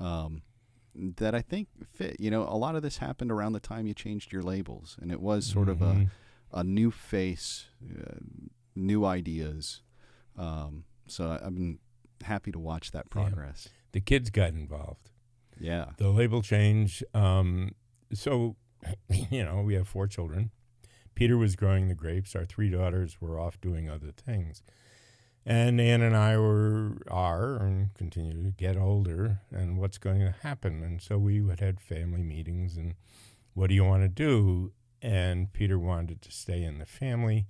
That I think fit. A lot of this happened around the time you changed your labels, and it was sort of a new face, new ideas. So I've been happy to watch that progress. Yeah. The kids got involved. Yeah. The label change. So we have 4 children. Peter was growing the grapes. Our 3 daughters were off doing other things. And Ann and I are and continue to get older, and what's going to happen. And so we would have family meetings, and what do you want to do? And Peter wanted to stay in the family.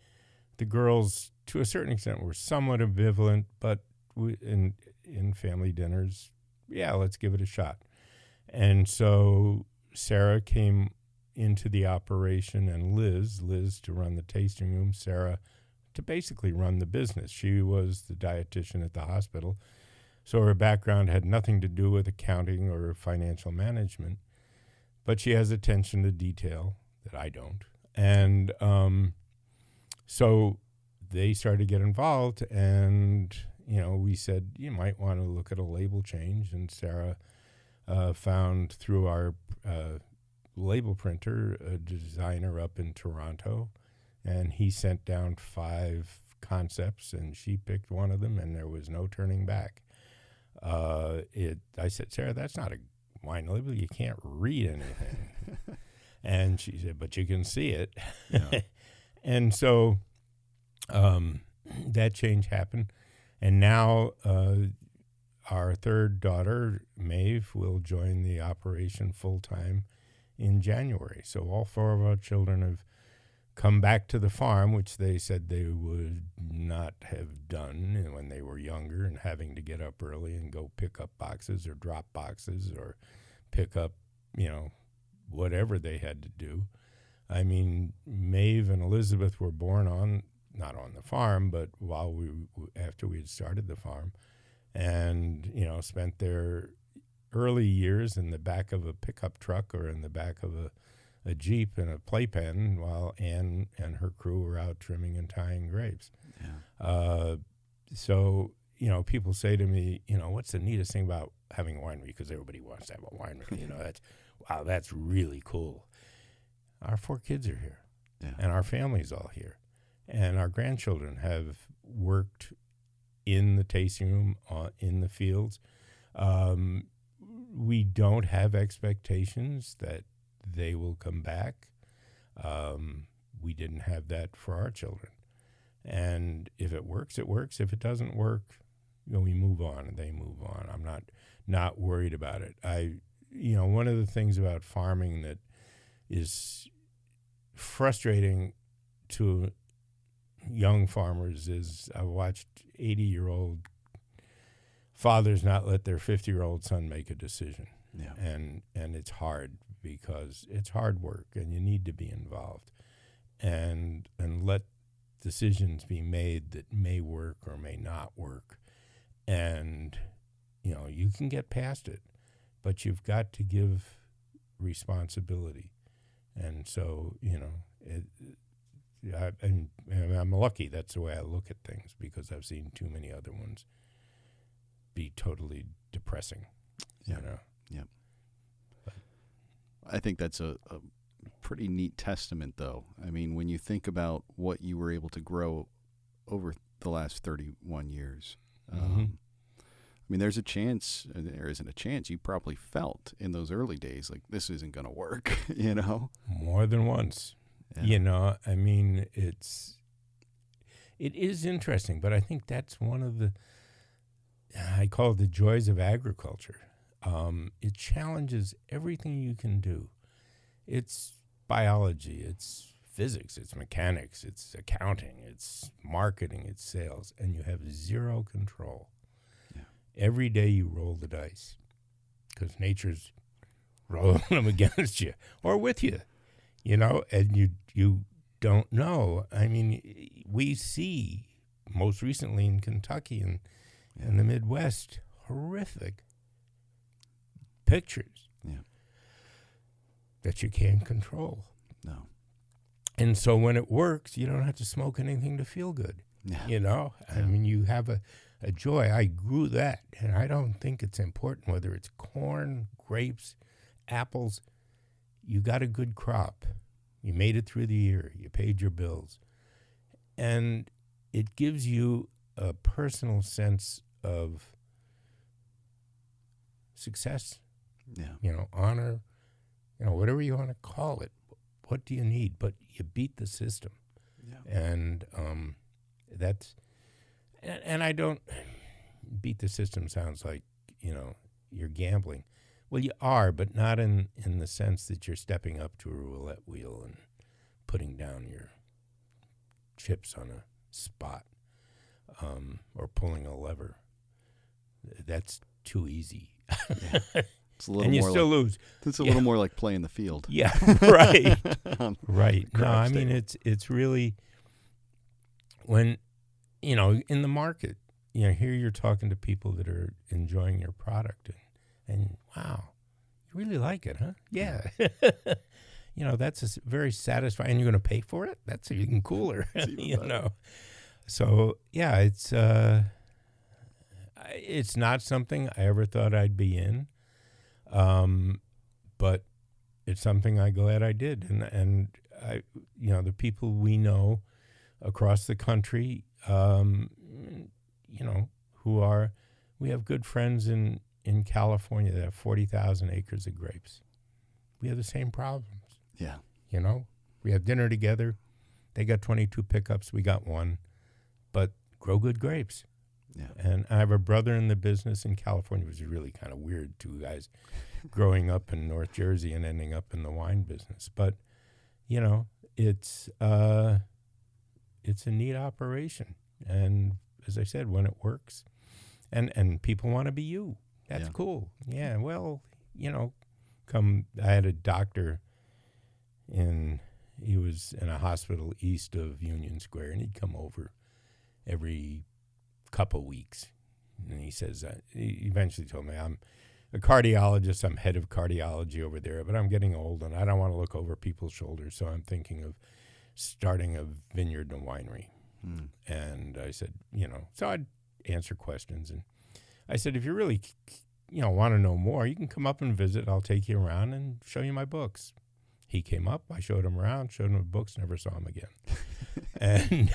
The girls, to a certain extent, were somewhat ambivalent, but in family dinners, yeah, let's give it a shot. And so Sarah came into the operation, and Liz to run the tasting room, Sarah to basically run the business. She was the dietitian at the hospital, so her background had nothing to do with accounting or financial management, but she has attention to detail that I don't. And so they started to get involved, and we said, you might want to look at a label change, and Sarah found through our label printer a designer up in Toronto, and he sent down 5 concepts, and she picked one of them, and there was no turning back. I said, Sarah, that's not a wine label. You can't read anything. And she said, but you can see it. Yeah. And so that change happened. And now our 3rd daughter, Maeve, will join the operation full-time in January. So all 4 of our children have come back to the farm, which they said they would not have done when they were younger, and having to get up early and go pick up boxes or drop boxes or pick up, whatever they had to do. I mean, Maeve and Elizabeth were born not on the farm, but after we had started the farm, and, spent their early years in the back of a pickup truck or in the back of a Jeep and a playpen while Ann and her crew were out trimming and tying grapes. Yeah. So, people say to me, what's the neatest thing about having a winery? Because everybody wants to have a winery. That's really cool. Our 4 kids are here, yeah, and our family's all here. And our grandchildren have worked in the tasting room, in the fields. We don't have expectations that they will come back. We didn't have that for our children. And if it works, it works. If it doesn't work, we move on and they move on. I'm not worried about it. One of the things about farming that is frustrating to young farmers is I've watched 80-year-old fathers not let their 50-year-old son make a decision. Yeah. And it's hard because it's hard work and you need to be involved and let decisions be made that may work or may not work. And, you can get past it, but you've got to give responsibility. And so, I'm lucky that's the way I look at things because I've seen too many other ones be totally depressing. Yeah. Yeah. I think that's a pretty neat testament, though. I mean, when you think about what you were able to grow over the last 31 years, there's a chance, there isn't a chance, you probably felt in those early days like this isn't going to work, More than once. Yeah. It is interesting, but I think that's one of I call it the joys of agriculture. It challenges everything you can do. It's biology, it's physics, it's mechanics, it's accounting, it's marketing, it's sales, and you have zero control. Yeah. Every day you roll the dice because nature's rolling them against you or with you, and you don't know. We see most recently in Kentucky and in the Midwest horrific pictures that you can't control. No. And so when it works, you don't have to smoke anything to feel good. Yeah. You have a joy. I grew that, and I don't think it's important whether it's corn, grapes, apples. You got a good crop. You made it through the year. You paid your bills. And it gives you a personal sense of success, honor, whatever you want to call it. What do you need? But you beat the system. Yeah. And that's, and I don't, beat the system sounds like, you're gambling. Well, you are, but not in the sense that you're stepping up to a roulette wheel and putting down your chips on a spot, or pulling a lever. That's too easy. Yeah. It's a little and you more still lose. It's a little more like playing the field. Yeah, right. Right. No, Crap I mean, it's really when, in the market, here you're talking to people that are enjoying your product and wow, you really like it, huh? Yeah. That's very satisfying. And you're going to pay for it? That's even cooler, So, yeah, it's not something I ever thought I'd be in. But it's something I'm glad I did. And I, the people we know across the country, we have good friends in California that have 40,000 acres of grapes. We have the same problems. Yeah. We have dinner together. They got 22 pickups. We got one. But grow good grapes. Yeah. And I have a brother in the business in California, which is really kind of weird, two guys growing up in North Jersey and ending up in the wine business. But, it's a neat operation. And as I said, when it works, and people want to be you, that's cool. Yeah, well, I had a doctor he was in a hospital east of Union Square, and he'd come over every couple weeks. And he says, he eventually told me, I'm a cardiologist, I'm head of cardiology over there, but I'm getting old and I don't want to look over people's shoulders, so I'm thinking of starting a vineyard and a winery. And I said, so I'd answer questions. And I said, if you really, want to know more, you can come up and visit. I'll take you around and show you my books. He came up, I showed him around, showed him the books, never saw him again. And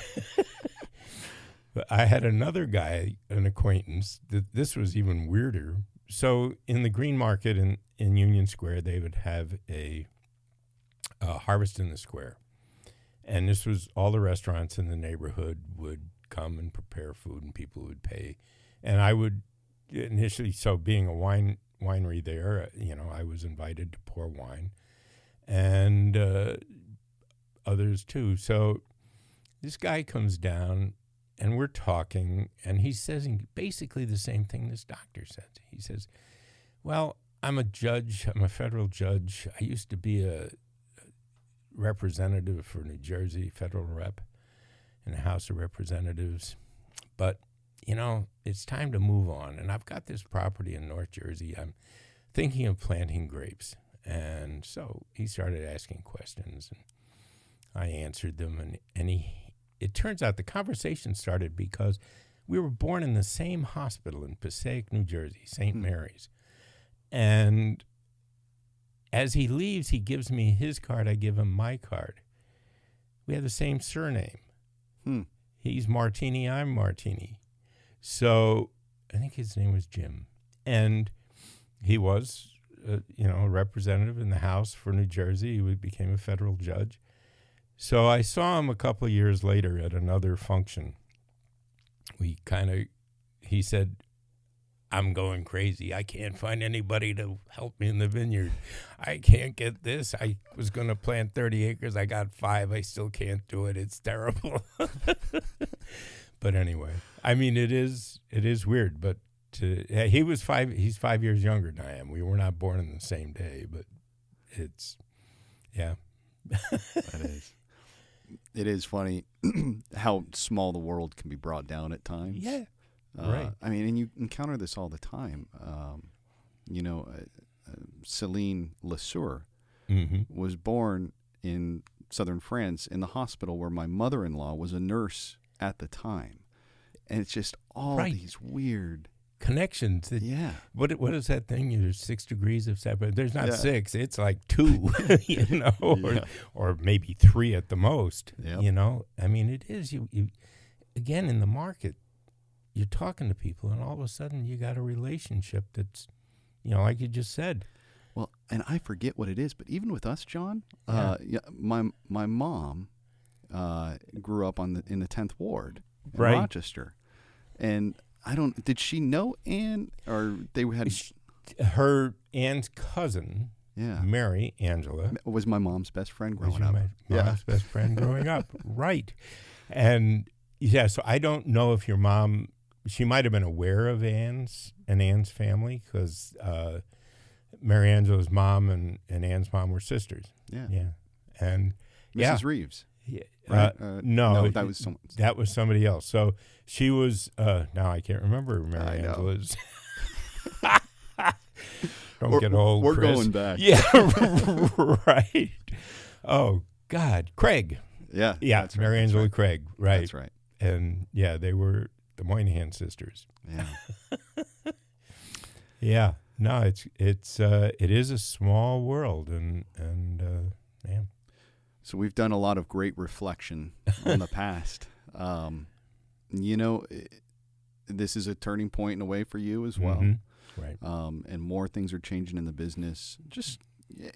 but I had another guy, an acquaintance, that this was even weirder. So in the green market in Union Square, they would have a harvest in the square. And this was all the restaurants in the neighborhood would come and prepare food and people would pay. And I would initially, so being a winery there, I was invited to pour wine and others too. So this guy comes down and we're talking, and he says basically the same thing this doctor said. He says, well, I'm a judge. I'm a federal judge. I used to be a representative for New Jersey, federal rep in the House of Representatives. But, it's time to move on. And I've got this property in North Jersey. I'm thinking of planting grapes. And so he started asking questions, and I answered them. And it turns out the conversation started because we were born in the same hospital in Passaic, New Jersey, St. Mary's. And as he leaves, he gives me his card. I give him my card. We have the same surname. He's Martini. I'm Martini. So I think his name was Jim. And he was, a representative in the House for New Jersey. He became a federal judge. So I saw him a couple of years later at another function. He said, I'm going crazy. I can't find anybody to help me in the vineyard. I can't get this. I was going to plant 30 acres. I got 5. I still can't do it. It's terrible. But anyway, I mean, it is weird, but he's 5 years younger than I am. We were not born on the same day, but it's, yeah. That is. It is funny how small the world can be brought down at times. Yeah. Right. I mean, and you encounter this all the time. Céline Lesueur was born in southern France in the hospital where my mother-in-law was a nurse at the time. And it's just all these weird connections. Yeah. What is that thing? There's 6 degrees of separation. There's not 6. It's like 2, or maybe 3 at the most. Yep. I mean, it is. You again in the market. You're talking to people, and all of a sudden you got a relationship that's, like you just said. Well, and I forget what it is, but even with us, John, Yeah. my mom grew up in the 10th Ward in Right. Rochester, and did she know Anne, or they had? Her Anne's cousin, Yeah, Mary Angela, was my mom's best friend was growing your up. mom's best friend growing up. Right. And yeah, so I don't know if your mom, she might have been aware of Anne's family, because Mary Angela's mom and Anne's mom were sisters. Yeah. Yeah. And Mrs. Reeves. yeah, Right? no, that was someone. that was somebody else. So she was, now I can't remember Mary I know. Angela's. Don't get old, We're Chris. going back. Yeah, right. Oh, God. Craig. Yeah. Yeah, that's right, Mary that's Angela right. Craig. Right. That's right. And yeah, they were the Moynihan sisters. Yeah. Yeah. No, it is a small world, and yeah. So we've done a lot of great reflection on the past. This is a turning point in a way for you as well. Mhm. Right. And more things are changing in the business.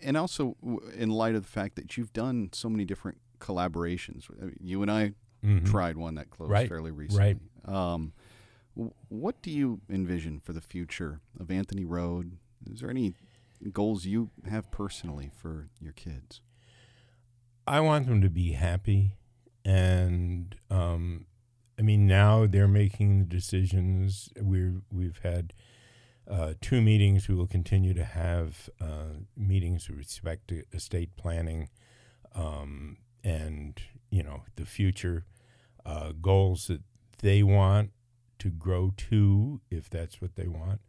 And also in light of the fact that you've done so many different collaborations. You and I Mhm. tried one that closed Right, fairly recently. right. What do you envision for the future of Anthony Road? Is there any goals you have personally for your kids? I want them to be happy, and I mean, now they're making the decisions. We've had 2 meetings. We will continue to have meetings with respect to estate planning, and the future goals that they want to grow to, if that's what they want.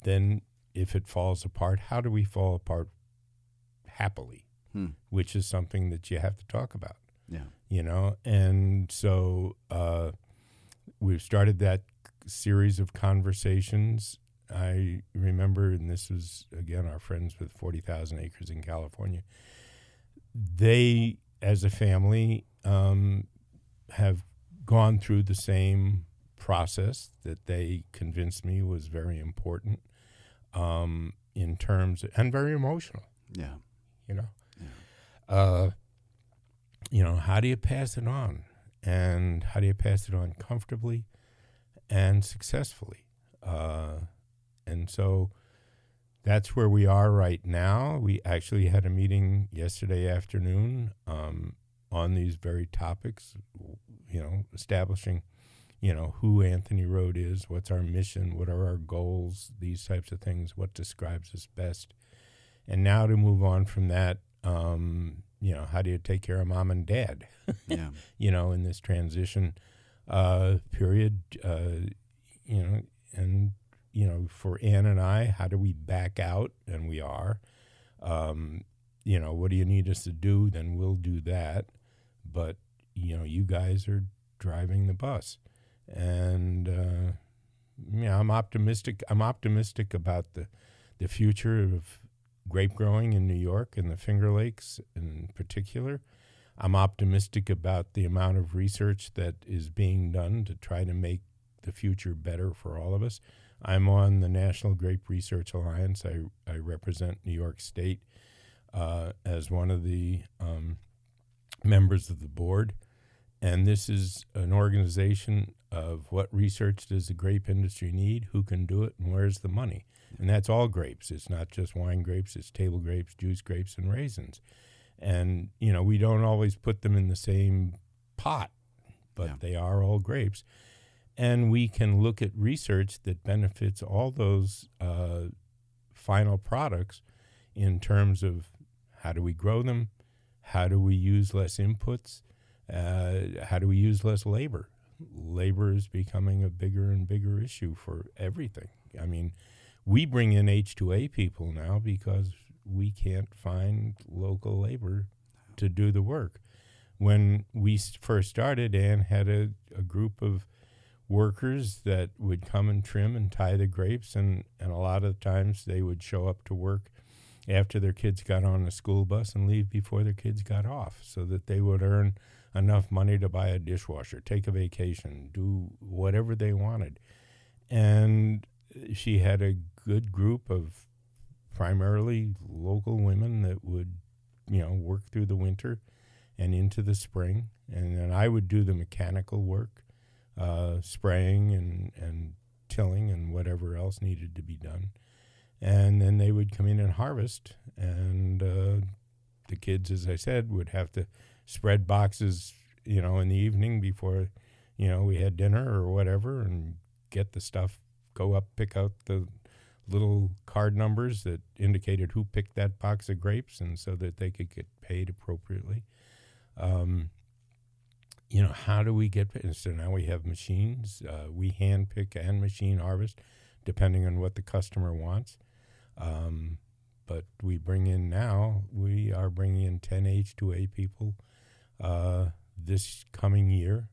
Then, if it falls apart, how do we fall apart happily? Which is something that you have to talk about. Yeah. And so we've started that series of conversations. I remember, and this was, again, our friends with 40,000 acres in California. They, as a family, have gone through the same process that they convinced me was very important, in terms of, and very emotional. Yeah. How do you pass it on? And how do you pass it on comfortably and successfully? And so that's where we are right now. We actually had a meeting yesterday afternoon on these very topics, establishing, who Anthony Road is, what's our mission, what are our goals, these types of things, what describes us best. And now to move on from that, how do you take care of mom and dad, Yeah. in this transition period, and, for Ann and I, how do we back out? And we are. What do you need us to do? Then we'll do that. But, you guys are driving the bus. And, I'm optimistic. I'm optimistic about the future of grape growing in New York and the Finger Lakes in particular. I'm optimistic about the amount of research that is being done to try to make the future better for all of us. I'm on the National Grape Research Alliance. I represent New York State as one of the members of the board. And this is an organization of what research does the grape industry need, who can do it, and where's the money. And that's all grapes. It's not just wine grapes. It's table grapes, juice grapes, and raisins. And, we don't always put them in the same pot, but they are all grapes. And we can look at research that benefits all those final products in terms of how do we grow them, how do we use less inputs, how do we use less labor. Labor is becoming a bigger and bigger issue for everything. I mean, we bring in H2A people now because we can't find local labor to do the work. When we first started, Ann had a group of workers that would come and trim and tie the grapes, and a lot of times they would show up to work after their kids got on the school bus and leave before their kids got off, so that they would earn enough money to buy a dishwasher, take a vacation, do whatever they wanted. And she had a good group of primarily local women that would, work through the winter and into the spring. And then I would do the mechanical work, spraying and tilling and whatever else needed to be done. And then they would come in and harvest. And the kids, as I said, would have to spread boxes, in the evening before, we had dinner or whatever, and get the stuff, go up, pick out the little card numbers that indicated who picked that box of grapes, and so that they could get paid appropriately. How do we get paid? So now we have machines. We hand pick and machine harvest, depending on what the customer wants. But we are bringing in 10 H2A people this coming year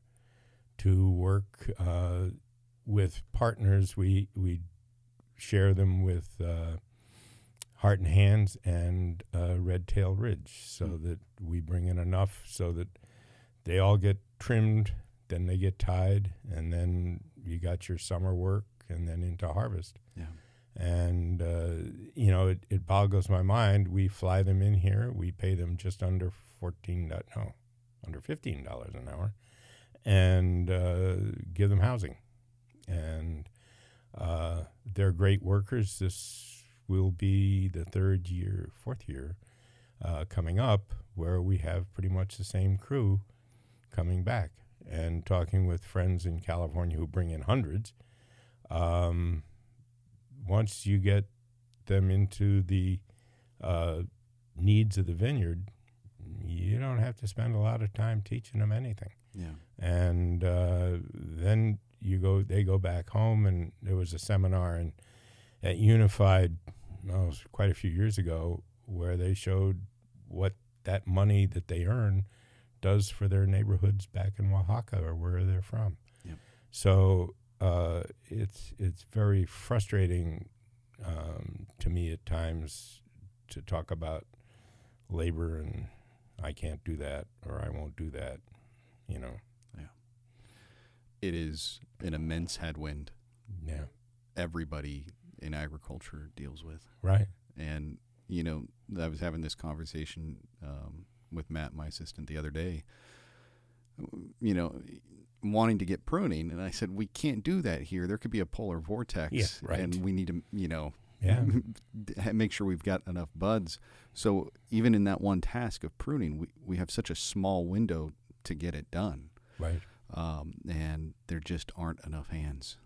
to work with partners. We share them with Heart and Hands and Red Tail Ridge, so that we bring in enough so that they all get trimmed, then they get tied, and then you got your summer work and then into harvest. Yeah. And, it boggles my mind. We fly them in here. We pay them just under $15 an hour, and give them housing. And they're great workers. This will be the fourth year coming up, where we have pretty much the same crew coming back. And talking with friends in California who bring in hundreds, once you get them into the needs of the vineyard, you don't have to spend a lot of time teaching them anything. Yeah. And then they go back home. And there was a seminar at Unified, it was quite a few years ago, where they showed what that money that they earn does for their neighborhoods back in Oaxaca or where they're from. Yep. So it's very frustrating to me at times to talk about labor and I can't do that or I won't do that, Yeah. It is an immense headwind. Yeah. Everybody in agriculture deals with. Right. And, I was having this conversation with Matt, my assistant, the other day, wanting to get pruning. And I said, we can't do that here. There could be a polar vortex. Yeah, right. And we need to, make sure we've got enough buds. So even in that one task of pruning, we have such a small window to get it done. Right. And there just aren't enough hands.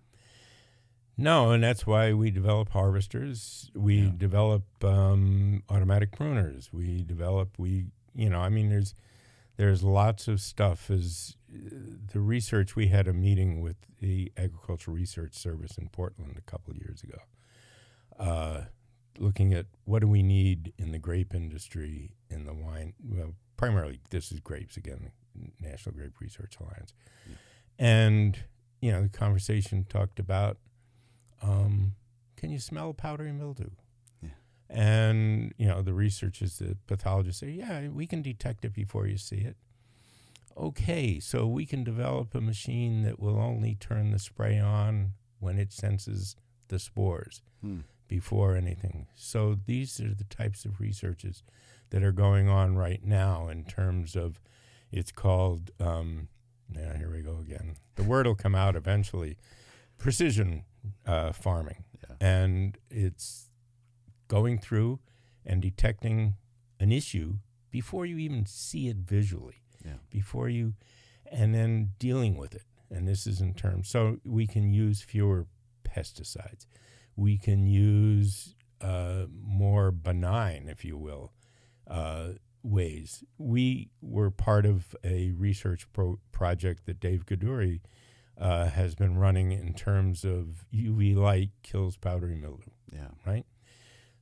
No, and that's why we develop harvesters. We develop automatic pruners. There's lots of stuff. As the research, we had a meeting with the Agricultural Research Service in Portland a couple of years ago, looking at what do we need in the grape industry, in the wine. Well, primarily, this is grapes again, National Grape Research Alliance. Yeah. And, the conversation talked about, can you smell powdery mildew? Yeah. And, the researchers, the pathologists say, yeah, we can detect it before you see it. Okay, so we can develop a machine that will only turn the spray on when it senses the spores before anything. So these are the types of researches that are going on right now in terms of, it's called, here we go again. The word will come out eventually, precision farming. Yeah. And it's going through and detecting an issue before you even see it visually, and then dealing with it. And this is in terms, so we can use fewer pesticides. We can use more benign, if you will, ways. We were part of a research project that Dave Gaduri has been running in terms of UV light kills powdery mildew. Yeah. Right?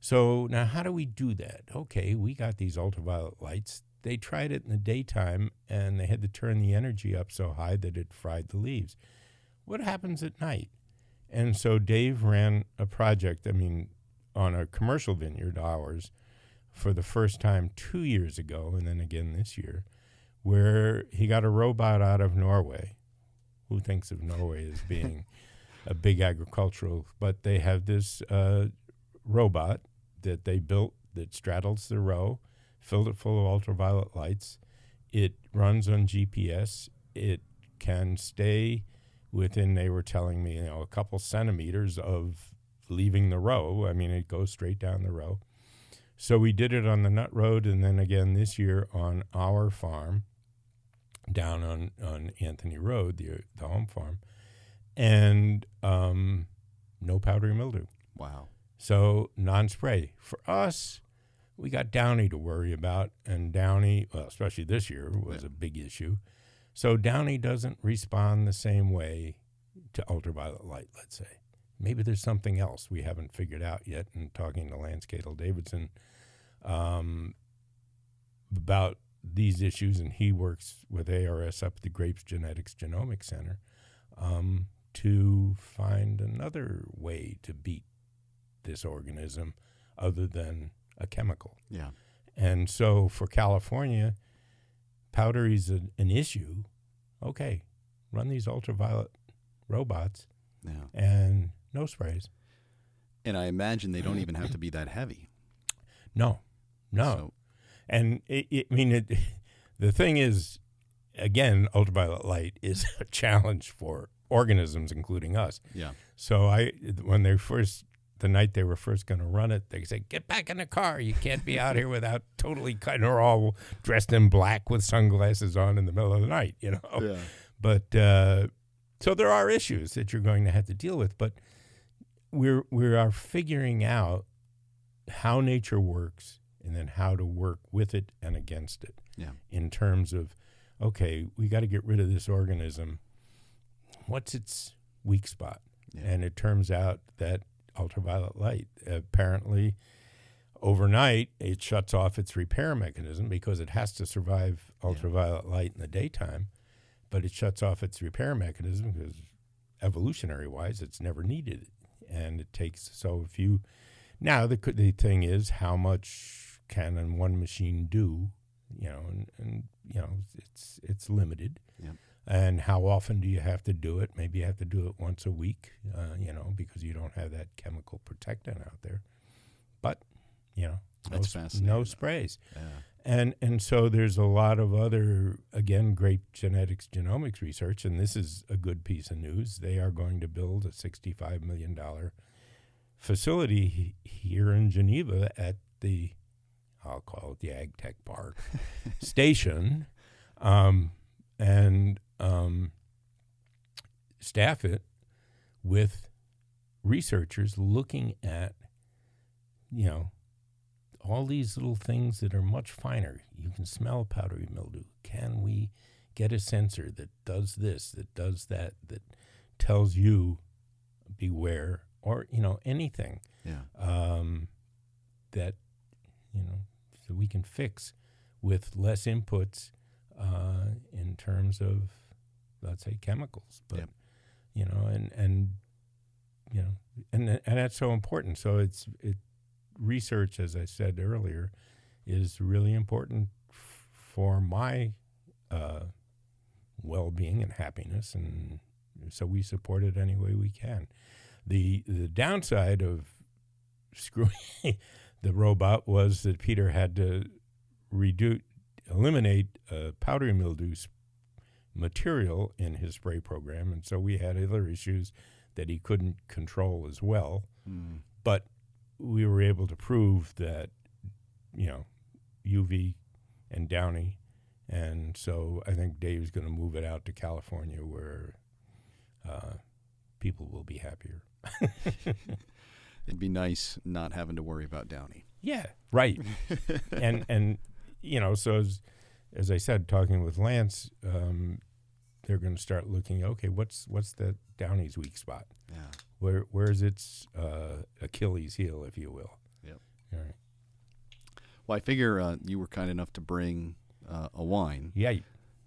So now how do we do that? Okay, we got these ultraviolet lights. They tried it in the daytime, and they had to turn the energy up so high that it fried the leaves. What happens at night? And so Dave ran a project, on a commercial vineyard, ours, for the first time 2 years ago, and then again this year, where he got a robot out of Norway. Who thinks of Norway as being a big agricultural, but they have this robot that they built that straddles the row, filled it full of ultraviolet lights. It runs on GPS. It can stay within, they were telling me, a couple centimeters of leaving the row. I mean, it goes straight down the row. So we did it on the Nut Road, and then again this year on our farm down on Anthony Road, the home farm, and no powdery mildew. Wow. So non-spray. For us, we got downy to worry about, and downy, well, especially this year, was a big issue. So downy doesn't respond the same way to ultraviolet light, let's say. Maybe there's something else we haven't figured out yet. And talking to Lance Cadle-Davidson about these issues, and he works with ARS up at the Grape's Genetics Genomics Center to find another way to beat this organism other than a chemical. Yeah. And so for California, powdery's an issue. Okay, run these ultraviolet robots and no sprays. And I imagine they don't even have to be that heavy. No. So, And the thing is, again, ultraviolet light is a challenge for organisms, including us. yeah. So the night they were first going to run it, they said, "Get back in the car. You can't be out here without totally cutting her all dressed in black with sunglasses on in the middle of the night." Yeah. But so there are issues that you're going to have to deal with, but we are figuring out how nature works and then how to work with it and against it. Yeah. In terms of, okay, we got to get rid of this organism. What's its weak spot? Yeah. And it turns out that ultraviolet light, apparently overnight, it shuts off its repair mechanism because it has to survive ultraviolet light in the daytime, but it shuts off its repair mechanism because evolutionary-wise, it's never needed. And it takes, so if you, now the thing is, how much can one machine do, and it's limited. Yeah. And how often do you have to do it? Maybe you have to do it once a week, because you don't have that chemical protectant out there. But, That's fascinating. no sprays. Yeah. And so there's a lot of other, again, Grape genetics genomics research, and this is a good piece of news. They are going to build a $65 million facility here in Geneva at the, I'll call it the Ag Tech Park station, and staff it with researchers looking at, all these little things that are much finer. You can smell powdery mildew. Can we get a sensor that does this, that does that, that tells you beware, or, anything that, so we can fix with less inputs in terms of, let's say, chemicals. But, and that's so important. So research, as I said earlier, is really important for my well-being and happiness, and so we support it any way we can. The downside of screwing the robot was that Peter had to eliminate powdery mildew material in his spray program, and so we had other issues that he couldn't control as well. But we were able to prove that, UV and downy, and so I think Dave's going to move it out to California where people will be happier. It'd be nice not having to worry about downy. Yeah, right. and so as I said, talking with Lance, they're going to start looking, okay, what's the downy's weak spot? Yeah. Where's its Achilles heel, if you will? Yep. All right. Well, I figure you were kind enough to bring a wine. Yeah.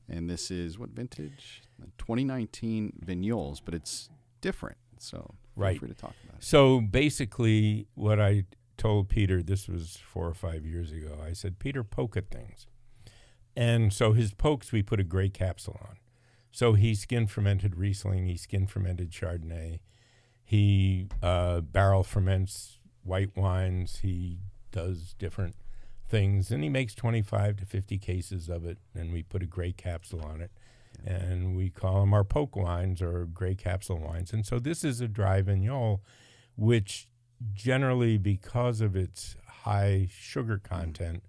And this is what vintage? 2019 Vignoles, but it's different. So feel free to talk about it. So basically what I told Peter, this was 4 or 5 years ago, I said, Peter, poke at things. And so his pokes, we put a gray capsule on. So he skin fermented Riesling, he skin fermented Chardonnay, he barrel ferments white wines. He does different things, and he makes 25 to 50 cases of it, and we put a gray capsule on it. And we call them our poke wines or gray capsule wines. And so this is a dry Vignole, which generally, because of its high sugar content,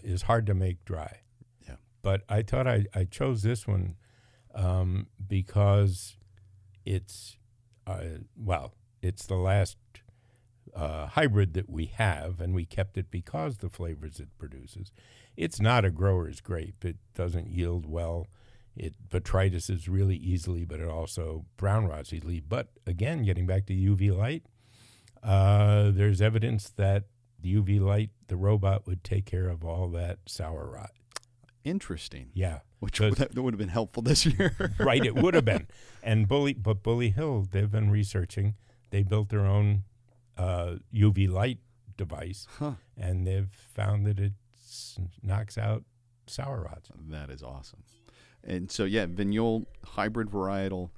is hard to make dry. Yeah. But I thought I chose this one because it's, it's the last hybrid that we have, and we kept it because the flavors it produces. It's not a grower's grape. It doesn't yield well. Botrytis is really easily, but it also brown rots easily. But again, getting back to UV light, there's evidence that the UV light, the robot, would take care of all that sour rot. Interesting. Yeah. That would have been helpful this year. Right, it would have been. And Bully Hill, they've been researching. They built their own UV light device, and they've found that it knocks out sour rots. That is awesome. And so, Vignole hybrid varietal.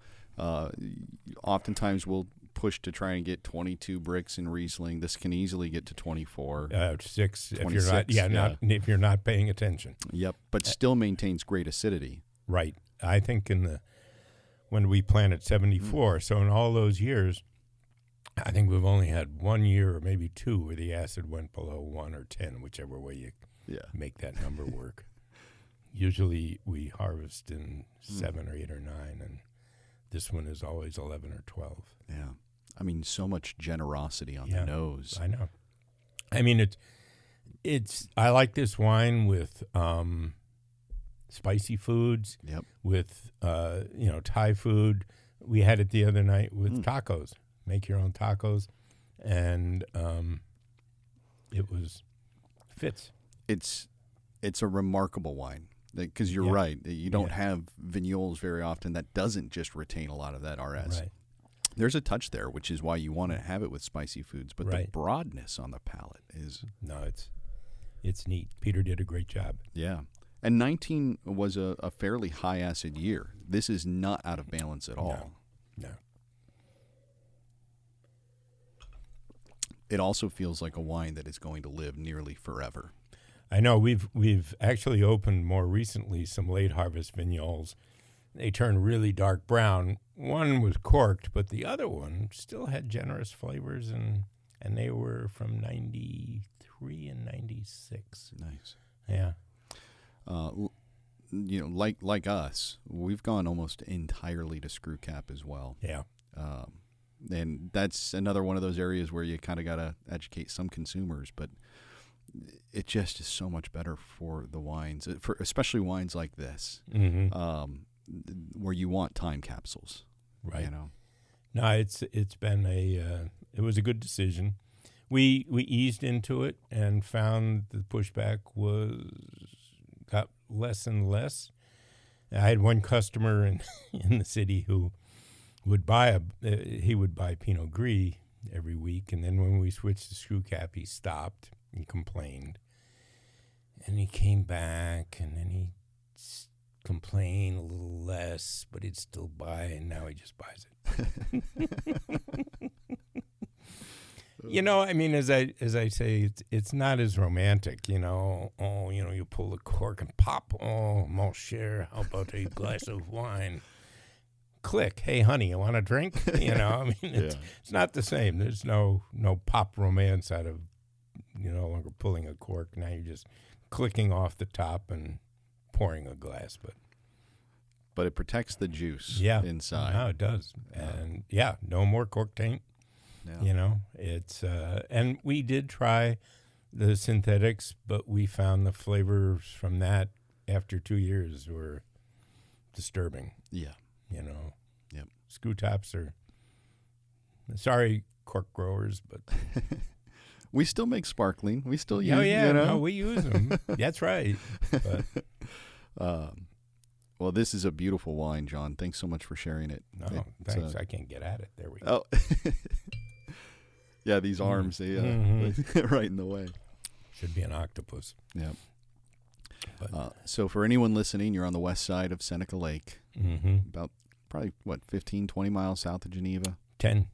Oftentimes we'll push to try and get 22 bricks in Riesling. This can easily get to 24. 6 if 26, you're if you're not paying attention. Yep, but still maintains great acidity. Right. I think when we planted 74, so in all those years, I think we've only had 1 year or maybe 2 where the acid went below 1 or 10, whichever way you make that number work. Usually we harvest in 7 or 8 or 9, and this one is always 11 or 12. Yeah. I mean, so much generosity on the nose. I know. I mean, I like this wine with spicy foods, with, Thai food. We had it the other night with tacos. Make your own tacos. And it fits. It's a remarkable wine. Because you're right. You don't have Vignoles very often that doesn't just retain a lot of that RS. Right. There's a touch there, which is why you want to have it with spicy foods. But the broadness on the palate is... No, it's neat. Peter did a great job. Yeah. And 19 was a fairly high acid year. This is not out of balance at all. No. It also feels like a wine that is going to live nearly forever. I know we've actually opened more recently some late harvest Vignoles. They turned really dark brown. One was corked, but the other one still had generous flavors, and they were from 93 and 96. Nice. Yeah. Like us, we've gone almost entirely to screw cap as well. Yeah. And that's another one of those areas where you kind of got to educate some consumers, but it just is so much better for the wines, especially wines like this, where you want time capsules. Right. No, it's been it was a good decision. We eased into it and found the pushback got less and less. I had one customer in the city who would buy Pinot Gris every week, and then when we switched to screw cap, he stopped and complained, and he came back, and then he complained a little less, but he'd still buy, and now he just buys it. I mean, as I say, it's not as romantic, you pull the cork and pop, oh, mon cher, how about a glass of wine? Click, hey, honey, you want a drink? It's not the same. There's no pop romance out of, no longer pulling a cork. Now you're just clicking off the top and pouring a glass. But it protects the juice inside. No, it does. And, no more cork taint. Yeah. It's and we did try the synthetics, but we found the flavors from that after 2 years were disturbing. Yeah. Yep. Screw tops are, sorry, cork growers, but we still make sparkling. We still use. Oh yeah, no, we use them. That's right. But, well, this is a beautiful wine, John. Thanks so much for sharing it. No, thanks. I can't get at it. There we go. Oh. Yeah, these arms, they right in the way. Should be an octopus. Yeah. So for anyone listening, you're on the west side of Seneca Lake, about probably, 15, 20 miles south of Geneva? 10.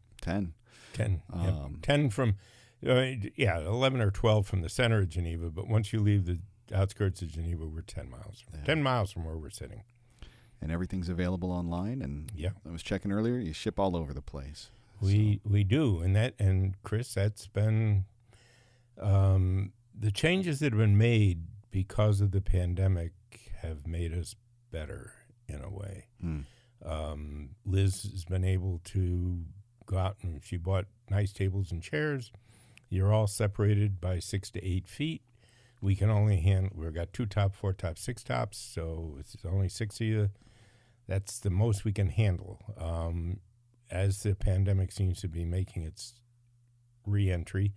10. 10 from, 11 or 12 from the center of Geneva. But once you leave the outskirts of Geneva, we're 10 miles. 10 miles from where we're sitting. And everything's available online. And I was checking earlier, you ship all over the place. We do. And Chris, that's been the changes that have been made because of the pandemic have made us better in a way. Liz has been able to go out and she bought nice tables and chairs. You're all separated by 6 to 8 feet. We can only we've got 2 top, 4 top, 6 tops, so it's only 6 of you. That's the most we can handle. As the pandemic seems to be making its re-entry,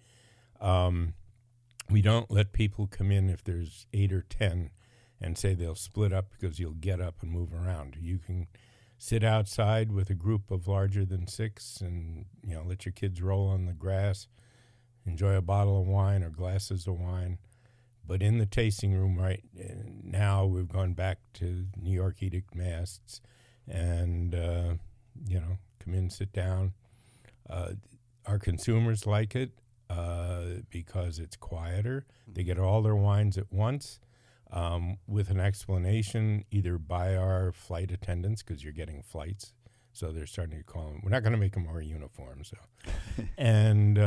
we don't let people come in if there's 8 or 10 and say they'll split up because you'll get up and move around. You can sit outside with a group of larger than 6 and, let your kids roll on the grass, enjoy a bottle of wine or glasses of wine. But in the tasting room right now, we've gone back to New York Edict masts and, come in, sit down. Our consumers like it because it's quieter. They get all their wines at once with an explanation, either by our flight attendants, because you're getting flights. So they're starting to call them. We're not going to make them wear uniforms. So. And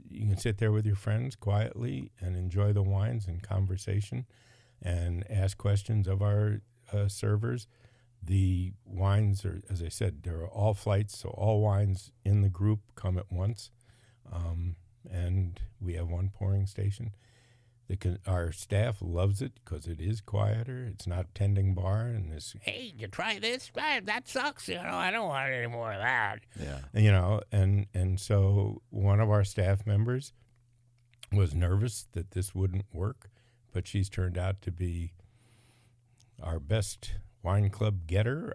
you can sit there with your friends quietly and enjoy the wines and conversation and ask questions of our servers. The wines are, as I said, there are all flights, so all wines in the group come at once. And we have one pouring station. Our staff loves it because it is quieter. It's not tending bar and this, hey, you try this? That sucks. I don't want any more of that. Yeah. And so one of our staff members was nervous that this wouldn't work, but she's turned out to be our best wine club getter,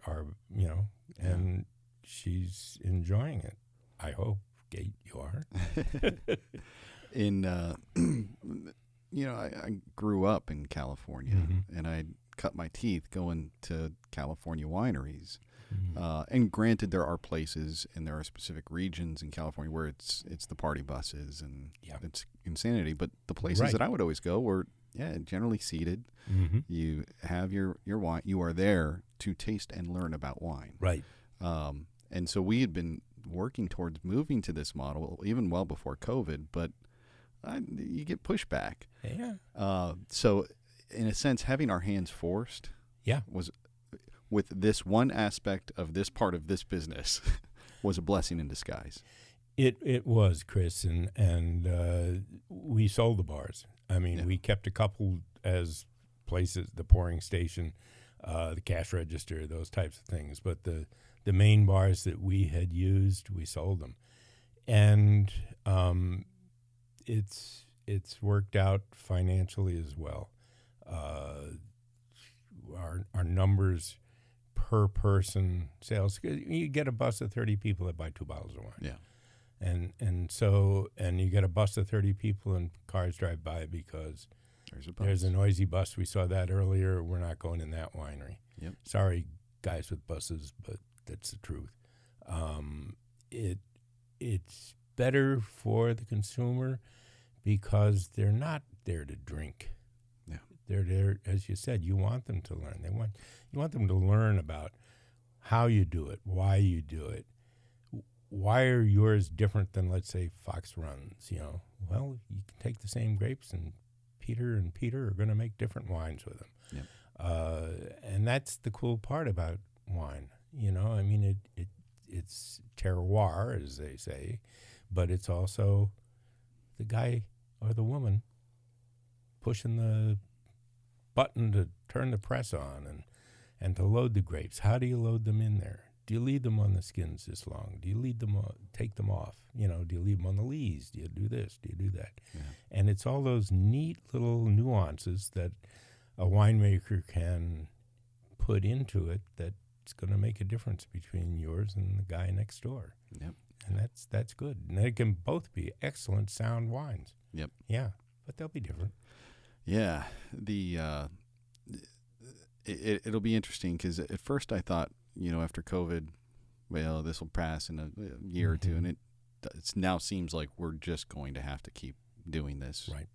and she's enjoying it. I hope, Kate, you are. I grew up in California, and I cut my teeth going to California wineries. And granted, there are places and there are specific regions in California where it's the party buses and it's insanity. But the places that I would always go were generally seated. You have your wine. You are there to taste and learn about wine. Right. And so we had been working towards moving to this model even well before COVID, but you get pushback. Yeah. So in a sense, having our hands forced was, with this one aspect of this part of this business, was a blessing in disguise. It was, Chris, and we sold the bars. I mean, we kept a couple as places, the pouring station, the cash register, those types of things. But the main bars that we had used, we sold them. And it's worked out financially as well. Our numbers per person sales, you get a bus of 30 people that buy 2 bottles of wine. Yeah. And you get a bus of 30 people and cars drive by because there's a noisy bus. We saw that earlier. We're not going in that winery. Yep. Sorry, guys with buses, but that's the truth. It's better for the consumer because they're not there to drink. Yeah. They're there, as you said, you want them to learn. You want them to learn about how you do it, why you do it. Why are yours different than, let's say, Fox Runs? Well, you can take the same grapes, and Peter are going to make different wines with them. Yep. And that's the cool part about wine. I mean, it's terroir, as they say, but it's also the guy or the woman pushing the button to turn the press on and to load the grapes. How do you load them in there? Do you leave them on the skins this long? Do you take them off? Do you leave them on the lees? Do you do this? Do you do that? Yeah. And it's all those neat little nuances that a winemaker can put into it that's going to make a difference between yours and the guy next door. Yep. And that's good. And they can both be excellent sound wines. Yep. Yeah, but they'll be different. Yeah. It'll be interesting because at first I thought, after COVID, well, this will pass in a year or two, and it it now seems like we're just going to have to keep doing this. Right.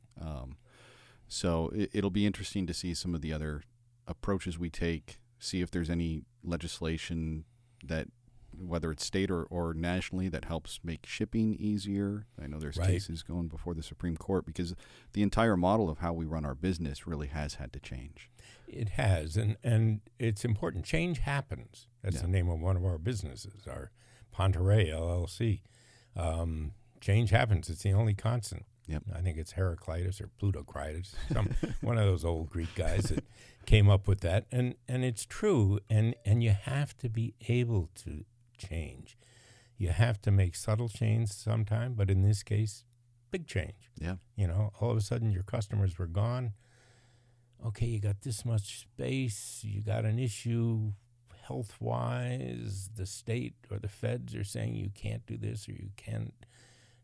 So it'll be interesting to see some of the other approaches we take, see if there's any legislation that, whether it's state or nationally, that helps make shipping easier. I know there's cases going before the Supreme Court because the entire model of how we run our business really has had to change. It has, and it's important. Change happens. That's the name of one of our businesses, our Powdery LLC. Change happens. It's the only constant. Yep. I think it's Heraclitus or Plutocritus, one of those old Greek guys that came up with that. And it's true, and you have to be able to change. You have to make subtle change sometime, but in this case, big change. Yeah. All of a sudden your customers were gone. Okay, you got this much space, you got an issue health-wise, the state or the feds are saying you can't do this or you can't.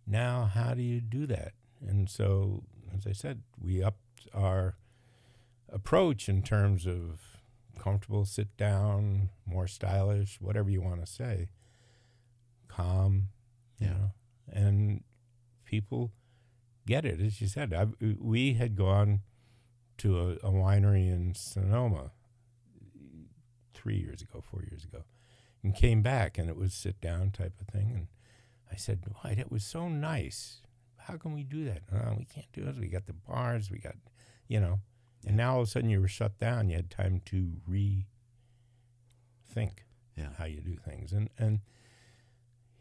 Now, how do you do that? And so, as I said, we upped our approach in terms of comfortable, sit down, more stylish, whatever you want to say, calm, you know, and people get it. As you said, we had gone to a winery in Sonoma 4 years ago, and came back, and it was sit down type of thing. And I said, "Why, that was so nice. How can we do that?" We can't do it. We got the bars, we got, and now all of a sudden you were shut down. You had time to rethink how you do things. And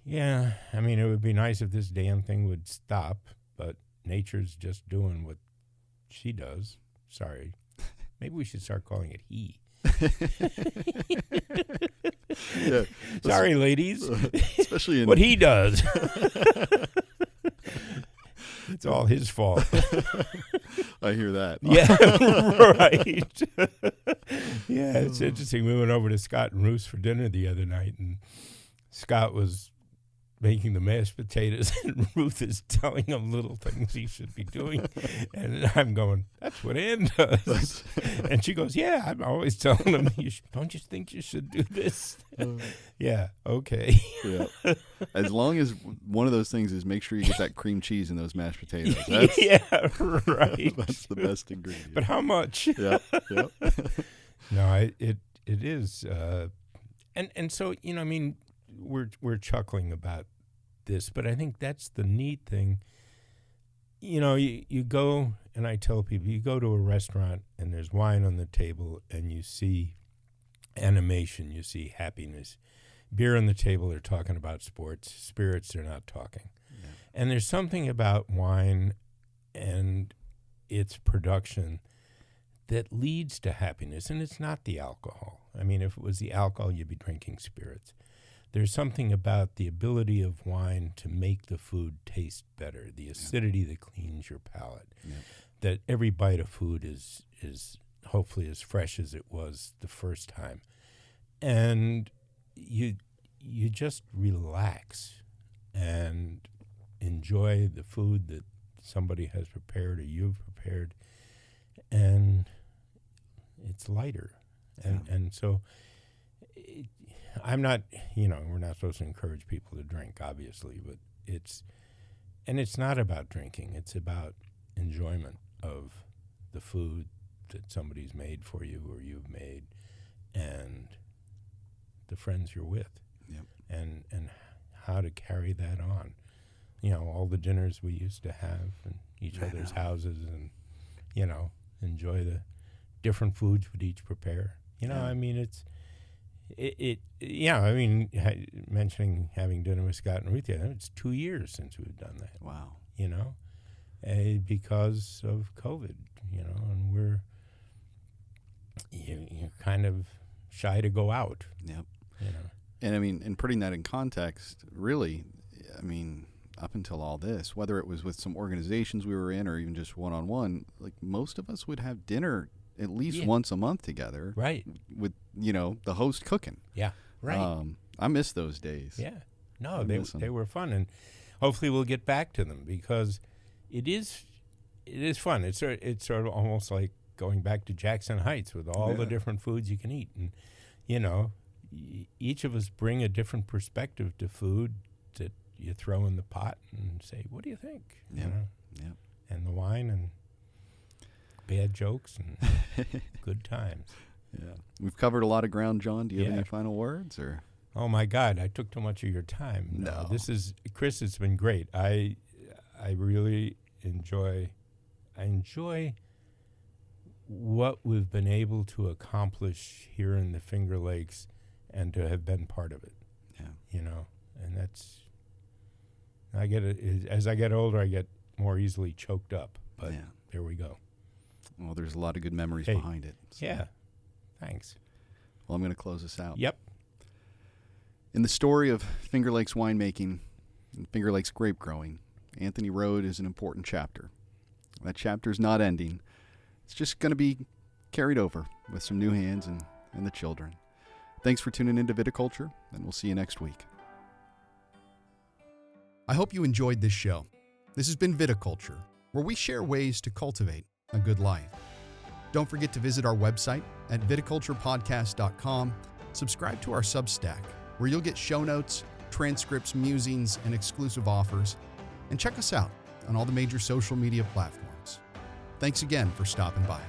yeah, I mean, it would be nice if this damn thing would stop, but nature's just doing what she does. Sorry. Maybe we should start calling it he. Yeah. Sorry, ladies. Especially in what he does. It's all his fault. I hear that. Yeah, right. Yeah, it's interesting. We went over to Scott and Ruth's for dinner the other night, and Scott was making the mashed potatoes, and Ruth is telling him little things he should be doing. And I'm going, that's what Ann does. And she goes, yeah, I'm always telling him, don't you think you should do this? Yeah, okay. Yeah. As long as one of those things is make sure you get that cream cheese in those mashed potatoes. That's, yeah, right. That's the best ingredient. But how much? Yep. No, it is. And so, I mean, we're chuckling about this, but I think that's the neat thing. You go, and I tell people, you go to a restaurant and there's wine on the table and you see animation, you see happiness. Beer on the table, they're talking about sports. Spirits, they're not talking. Yeah. And there's something about wine and its production that leads to happiness, and it's not the alcohol. I mean, if it was the alcohol, you'd be drinking spirits. There's something about the ability of wine to make the food taste better, the acidity that cleans your palate, that every bite of food is hopefully as fresh as it was the first time. And you just relax and enjoy the food that somebody has prepared or you've prepared, and it's lighter. And so I'm not, we're not supposed to encourage people to drink, obviously, but it's not about drinking. It's about enjoyment of the food that somebody's made for you or you've made, and the friends you're with, and how to carry that on. All the dinners we used to have in each other's houses, and enjoy the different foods we'd each prepare. I mean, mentioning having dinner with Scott and Ruth, it's 2 years since we've done that. Wow. Because of COVID, and we're you're kind of shy to go out. Yep. And I mean, and putting that in context, really, I mean, up until all this, whether it was with some organizations we were in or even just one-on-one, like most of us would have dinner at least once a month together. Right. With, the host cooking. Yeah. Right. I miss those days. Yeah. No, they were fun, and hopefully we'll get back to them because it is fun. It's sort of almost like going back to Jackson Heights with all the different foods you can eat, and each of us bring a different perspective to food that you throw in the pot and say, what do you think? Yeah. You know? Yeah. And the wine and bad jokes and good times. Yeah. We've covered a lot of ground, John. Do you have Yeah. any final words? Or Oh my God, I took too much of your time. No. This is, Chris, it's been great. I really enjoy what we've been able to accomplish here in the Finger Lakes and to have been part of it. Yeah. You know, and that's, as I get older, I get more easily choked up, but Yeah. there we go. Well, there's a lot of good memories Hey. behind it. So. Yeah. Thanks. Well, I'm going to close this out. Yep. In the story of Finger Lakes winemaking and Finger Lakes grape growing, Anthony Road is an important chapter. That chapter is not ending. It's just going to be carried over with some new hands and the children. Thanks for tuning into Viticulture, and we'll see you next week. I hope you enjoyed this show. This has been Viticulture, where we share ways to cultivate a good life. Don't forget to visit our website at viticulturepodcast.com. Subscribe to our Substack, where you'll get show notes, transcripts, musings, and exclusive offers. And check us out on all the major social media platforms. Thanks again for stopping by.